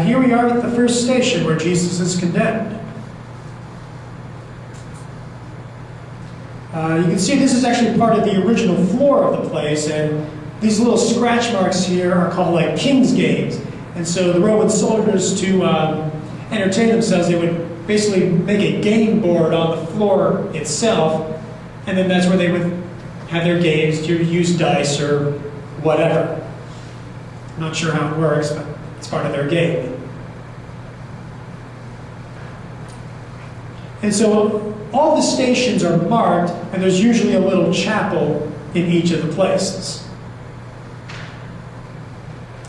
Here we are at the first station where Jesus is condemned. You can see this is actually part of the original floor of the place, and these little scratch marks here are called like King's Games. And so the Roman soldiers, to entertain themselves, they would basically make a game board on the floor itself, and then that's where they would have their games, to use dice or whatever. I'm not sure how it works, but it's part of their game. And so all the stations are marked, and there's usually a little chapel in each of the places.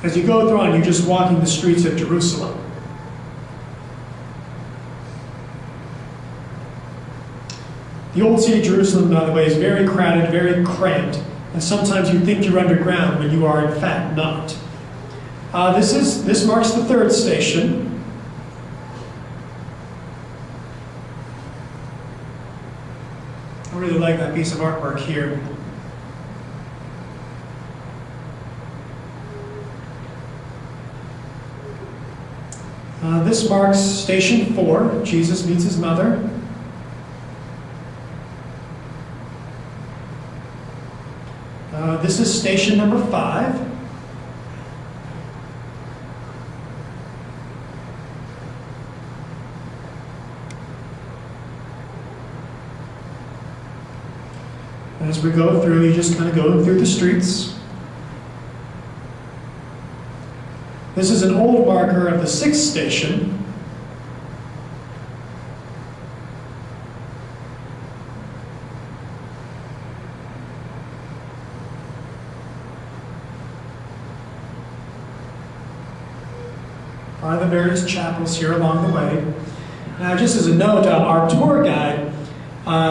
As you go through on, you're just walking the streets of Jerusalem. The old city of Jerusalem, by the way, is very crowded, very cramped, and sometimes you think you're underground when you are in fact not. This marks the third station. I really like that piece of artwork here. This marks station 4. Jesus meets his mother. This is station number 5. As we go through, you just kind of go through the streets. This is an old marker of the 6th station. One of the various chapels here along the way. Now, just as a note, our tour guide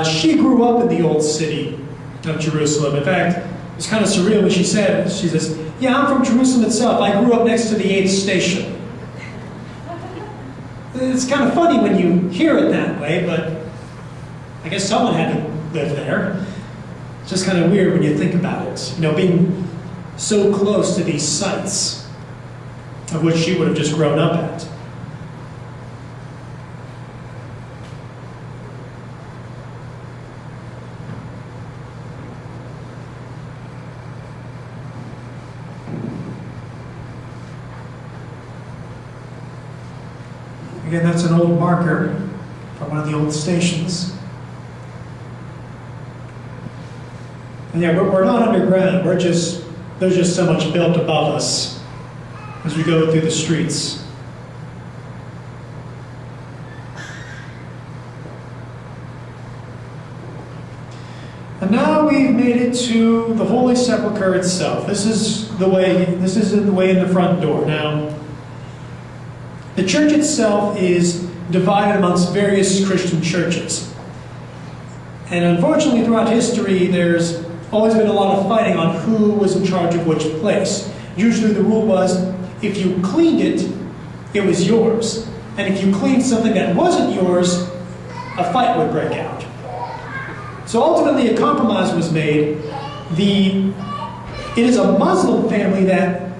She grew up in the old city of Jerusalem. In fact, it's kind of surreal when she says, yeah, I'm from Jerusalem itself. I grew up next to the 8th station. It's kind of funny when you hear it that way, but I guess someone had to live there. It's just kind of weird when you think about it. You know, being so close to these sites of which she would have just grown up at. Again, that's an old marker from one of the old stations. And yeah, we're not underground. There's just so much built above us as we go through the streets. And now we've made it to the Holy Sepulchre itself. This is the way in the front door. Now, the church itself is divided amongst various Christian churches. And unfortunately, throughout history, there's always been a lot of fighting on who was in charge of which place. Usually the rule was, if you cleaned it, it was yours. And if you cleaned something that wasn't yours, a fight would break out. So ultimately a compromise was made. It is a Muslim family that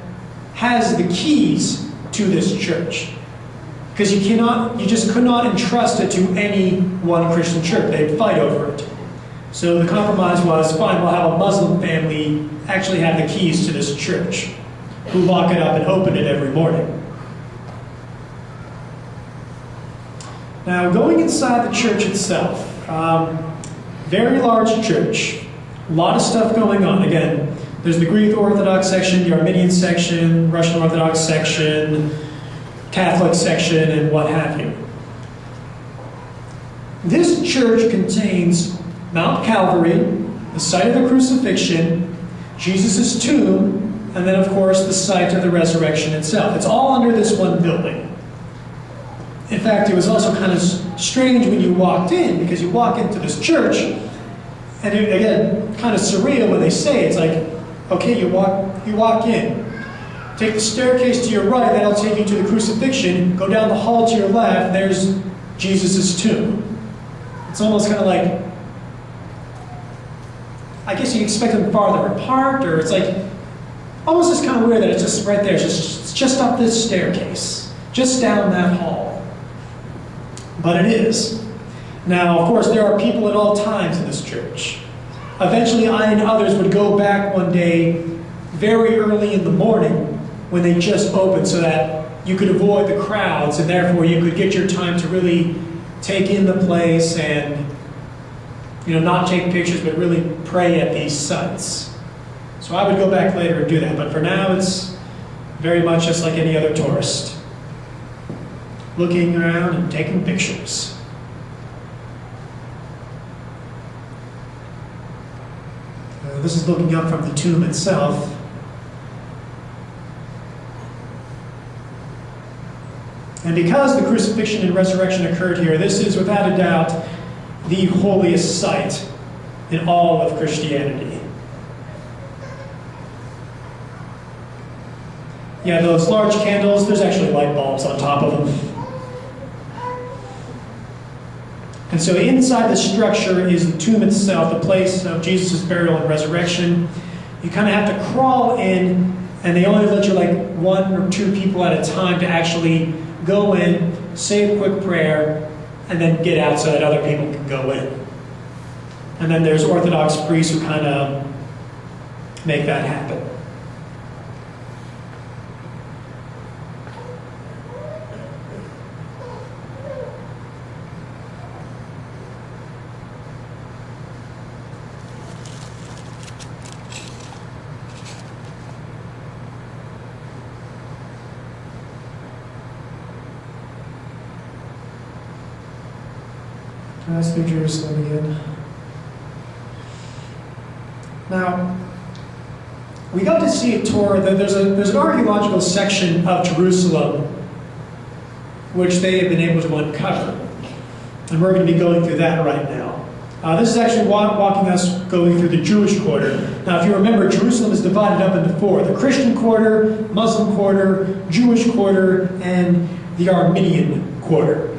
has the keys to this church. Because you just could not entrust it to any one Christian church. They'd fight over it. So the compromise was, fine, we'll have a Muslim family actually have the keys to this church, who lock it up and open it every morning. Now, going inside the church itself, very large church, a lot of stuff going on. Again, there's the Greek Orthodox section, the Armenian section, Russian Orthodox section, Catholic section, and what have you. This church contains Mount Calvary, the site of the crucifixion, Jesus' tomb, and then of course the site of the resurrection itself. It's all under this one building. In fact, it was also kind of strange when you walked in, because you walk into this church, and it, again, kind of surreal when they say it. It's like, okay, you walk in. Take the staircase to your right, that'll take you to the crucifixion. Go down the hall to your left, there's Jesus' tomb. It's almost kind of like, I guess you expect them farther apart, or it's like, almost just kind of weird that it's just right there. It's just up this staircase, just down that hall. But it is. Now, of course, there are people at all times in this church. Eventually, I and others would go back one day very early in the morning when they just opened, so that you could avoid the crowds, and therefore you could get your time to really take in the place and, not take pictures, but really pray at these sites. So I would go back later and do that, but for now it's very much just like any other tourist, looking around and taking pictures. This is looking up from the tomb itself. And because the crucifixion and resurrection occurred here, this is without a doubt the holiest site in all of Christianity. Yeah, those large candles, there's actually light bulbs on top of them. And so inside the structure is the tomb itself, the place of Jesus' burial and resurrection. You kind of have to crawl in, and they only let you like 1 or 2 people at a time to actually go in, say a quick prayer, and then get out so that other people can go in. And then there's Orthodox priests who kind of make that happen. That's through Jerusalem again. Now, we got to see a tour. There's an archaeological section of Jerusalem which they have been able to uncover. And we're going to be going through that right now. This is actually walking us going through the Jewish quarter. Now, if you remember, Jerusalem is divided up into four: the Christian quarter, Muslim quarter, Jewish quarter, and the Armenian quarter.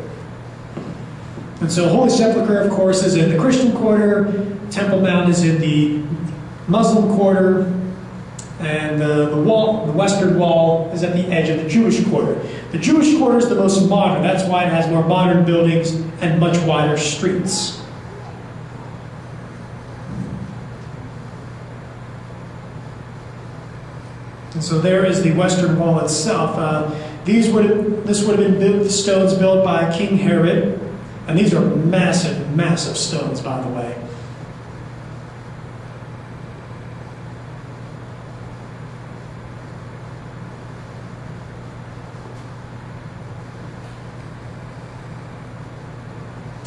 And so Holy Sepulchre, of course, is in the Christian quarter, Temple Mount is in the Muslim quarter, and the western wall is at the edge of the Jewish quarter. The Jewish quarter is the most modern. That's why it has more modern buildings and much wider streets. And so there is the western wall itself. This would have been the stones built by King Herod. And these are massive, massive stones, by the way.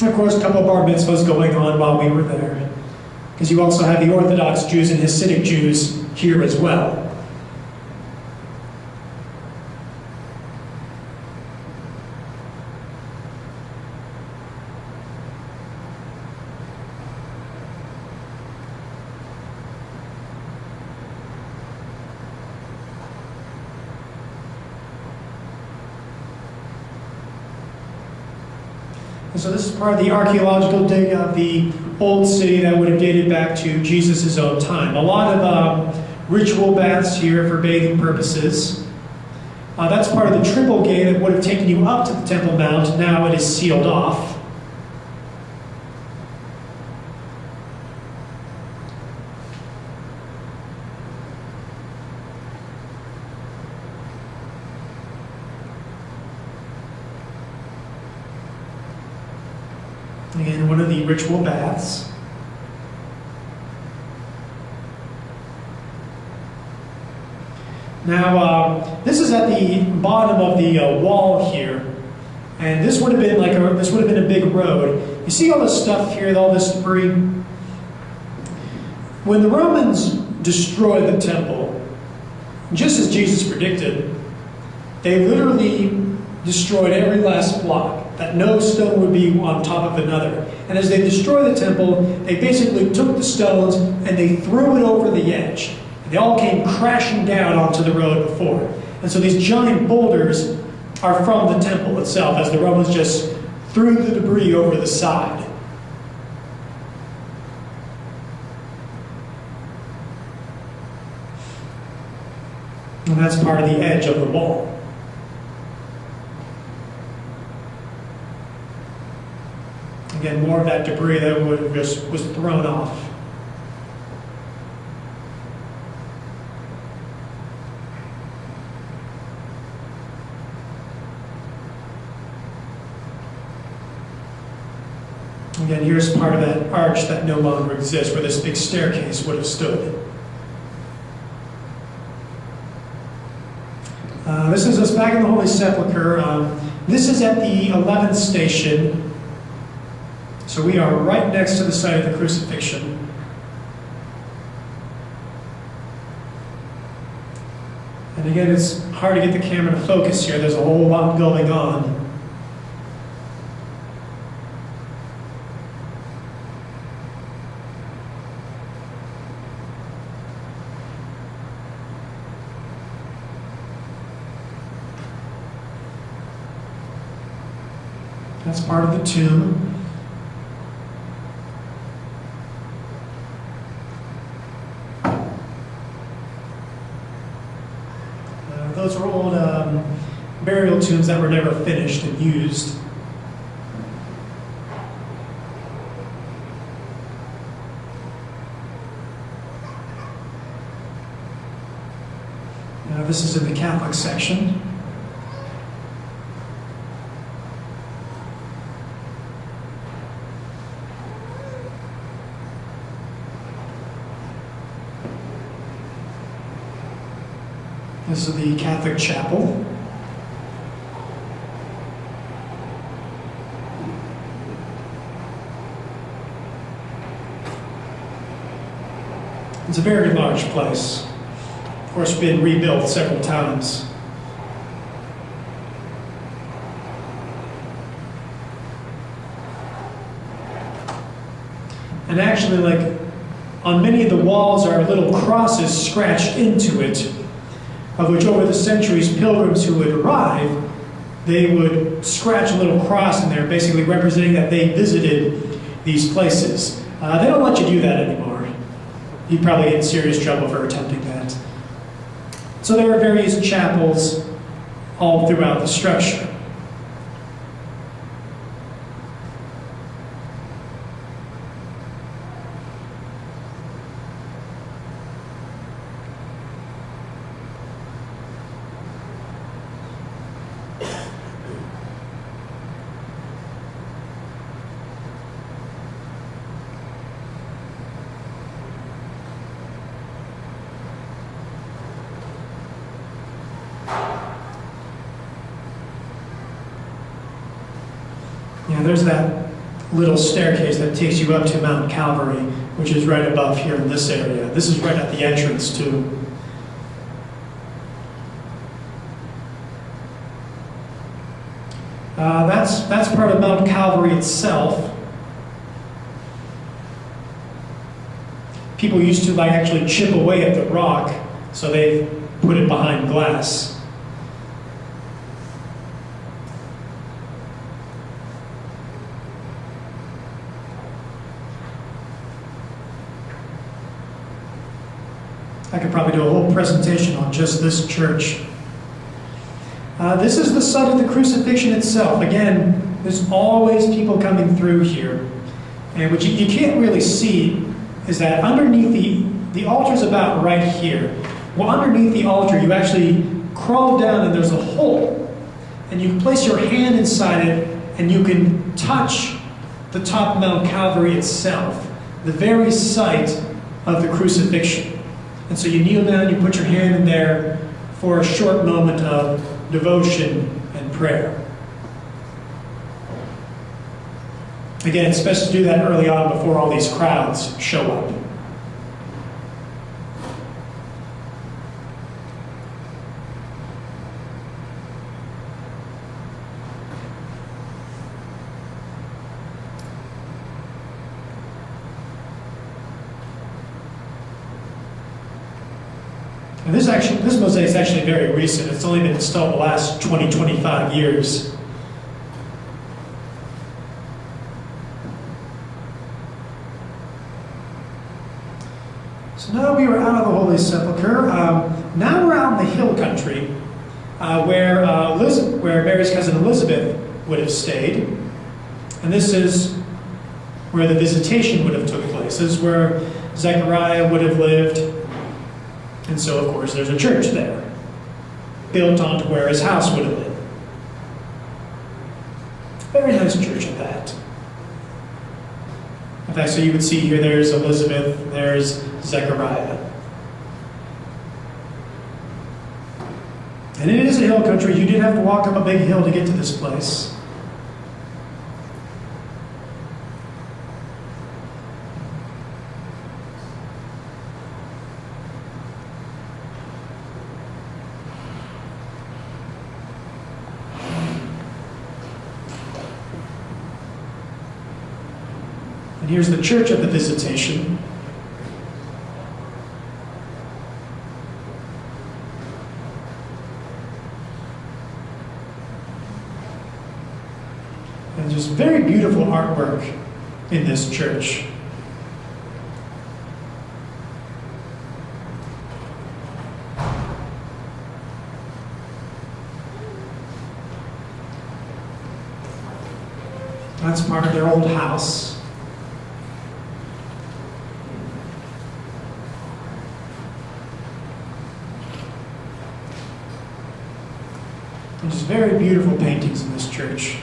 And of course, a couple of bar mitzvahs going on while we were there. Because you also have the Orthodox Jews and Hasidic Jews here as well. And so this is part of the archaeological dig of the old city that would have dated back to Jesus' own time. A lot of ritual baths here for bathing purposes. That's part of the triple gate that would have taken you up to the Temple Mount. Now it is sealed off. Again, one of the ritual baths. Now, this is at the bottom of the wall here, and this would have been a big road. You see all this stuff here, all this debris. When the Romans destroyed the temple, just as Jesus predicted, they literally destroyed every last block, that no stone would be on top of another. And as they destroyed the temple, they basically took the stones and they threw it over the edge. And they all came crashing down onto the road before. And so these giant boulders are from the temple itself, as the Romans just threw the debris over the side. And that's part of the edge of the wall. Again, more of that debris that would have just was thrown off. Again, here's part of that arch that no longer exists, where this big staircase would have stood. This is us back in the Holy Sepulchre. This is at the 11th station. So we are right next to the site of the crucifixion. And again, it's hard to get the camera to focus here. There's a whole lot going on. That's part of the tomb. Those were old burial tombs that were never finished and used. Now this is in the Catholic section. This is the Catholic chapel. It's a very large place. Of course, been rebuilt several times. And actually, like, on many of the walls are little crosses scratched into it, of which over the centuries, pilgrims who would arrive, they would scratch a little cross in there, basically representing that they visited these places. They don't let you do that anymore. You'd probably get in serious trouble for attempting that. So there are various chapels all throughout the structure. There's that little staircase that takes you up to Mount Calvary, which is right above here in this area. This is right at the entrance, too. That's part of Mount Calvary itself. People used to actually chip away at the rock, so they put it behind glass. I could probably do a whole presentation on just this church. This is the site of the crucifixion itself. Again, there's always people coming through here. And what you can't really see is that underneath the altar is about right here. Well, underneath the altar, you actually crawl down and there's a hole. And you can place your hand inside it and you can touch the top of Mount Calvary itself, the very site of the crucifixion. And so you kneel down, you put your hand in there for a short moment of devotion and prayer. Again, it's best to do that early on before all these crowds show up. And this mosaic is actually very recent. It's only been installed the last 20, 25 years. So now we are out of the Holy Sepulchre. Now we're out in the hill country where Mary's cousin Elizabeth would have stayed. And this is where the visitation would have took place. This is where Zechariah would have lived. And so, of course, there's a church there, built onto where his house would have been. Very nice church at that. In fact, so you would see here, there's Elizabeth, there's Zechariah. And it is a hill country. You did have to walk up a big hill to get to this place. And here's the church of the Visitation. And there's very beautiful artwork in this church. That's part of their old house. There's very beautiful paintings in this church,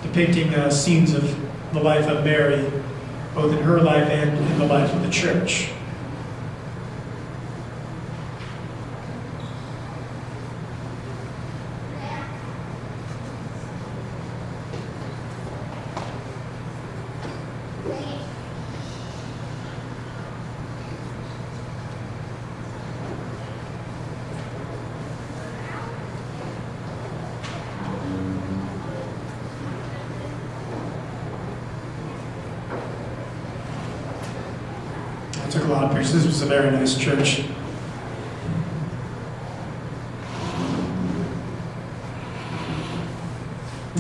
depicting scenes of the life of Mary, both in her life and in the life of the church. I took a lot of pictures. This was a very nice church.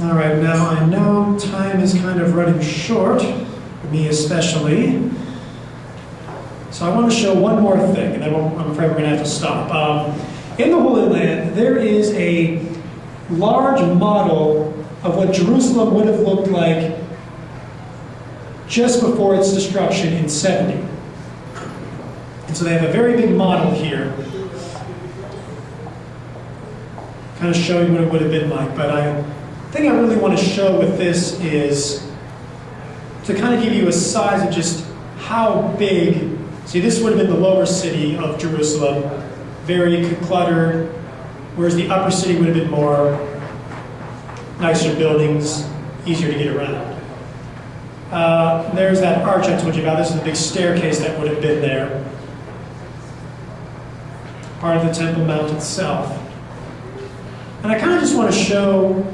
All right, now I know time is kind of running short, me especially. So I want to show one more thing, and then I'm afraid we're going to have to stop. In the Holy Land, there is a large model of what Jerusalem would have looked like just before its destruction in 70. And so they have a very big model here, kind of showing what it would have been like. But the thing I really want to show with this is to kind of give you a size of just how big. See, this would have been the lower city of Jerusalem, very cluttered, whereas the upper city would have been more nicer buildings, easier to get around. There's that arch I told you about. This is the big staircase that would have been there. Part of the Temple Mount itself. And I kind of just want to show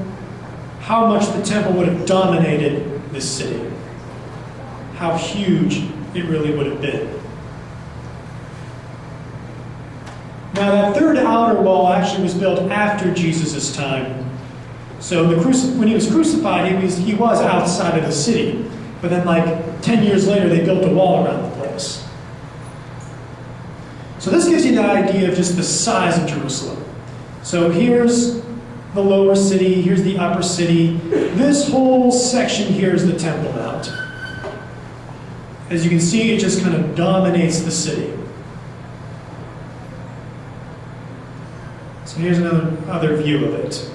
how much the temple would have dominated this city. How huge it really would have been. Now that third outer wall actually was built after Jesus' time. So when he was crucified, he was outside of the city. But then like 10 years later, they built a wall around the place. So this gives you the idea of just the size of Jerusalem. So here's the lower city, here's the upper city. This whole section here is the Temple Mount. As you can see, it just kind of dominates the city. So here's another view of it.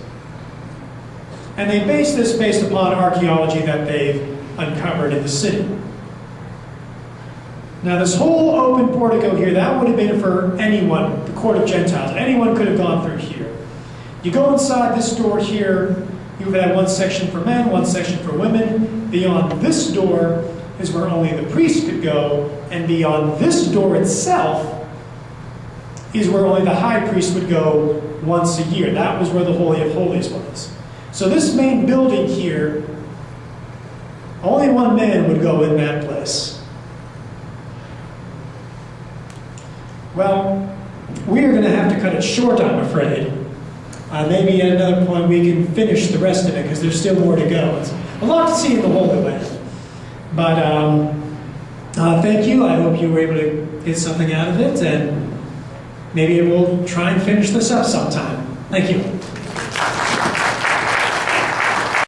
And they base this based upon archaeology that they've uncovered in the city. Now this whole open portico here, that would have been for anyone, the court of Gentiles. Anyone could have gone through here. You go inside this door here, you would have one section for men, one section for women. Beyond this door is where only the priest could go, and beyond this door itself is where only the high priest would go once a year. That was where the Holy of Holies was. So this main building here, only one man would go in that place. Well, we are going to have to cut it short, I'm afraid. Maybe at another point we can finish the rest of it, because there's still more to go. It's a lot to see in the Holy Land. But thank you. I hope you were able to get something out of it, and maybe we'll try and finish this up sometime. Thank you.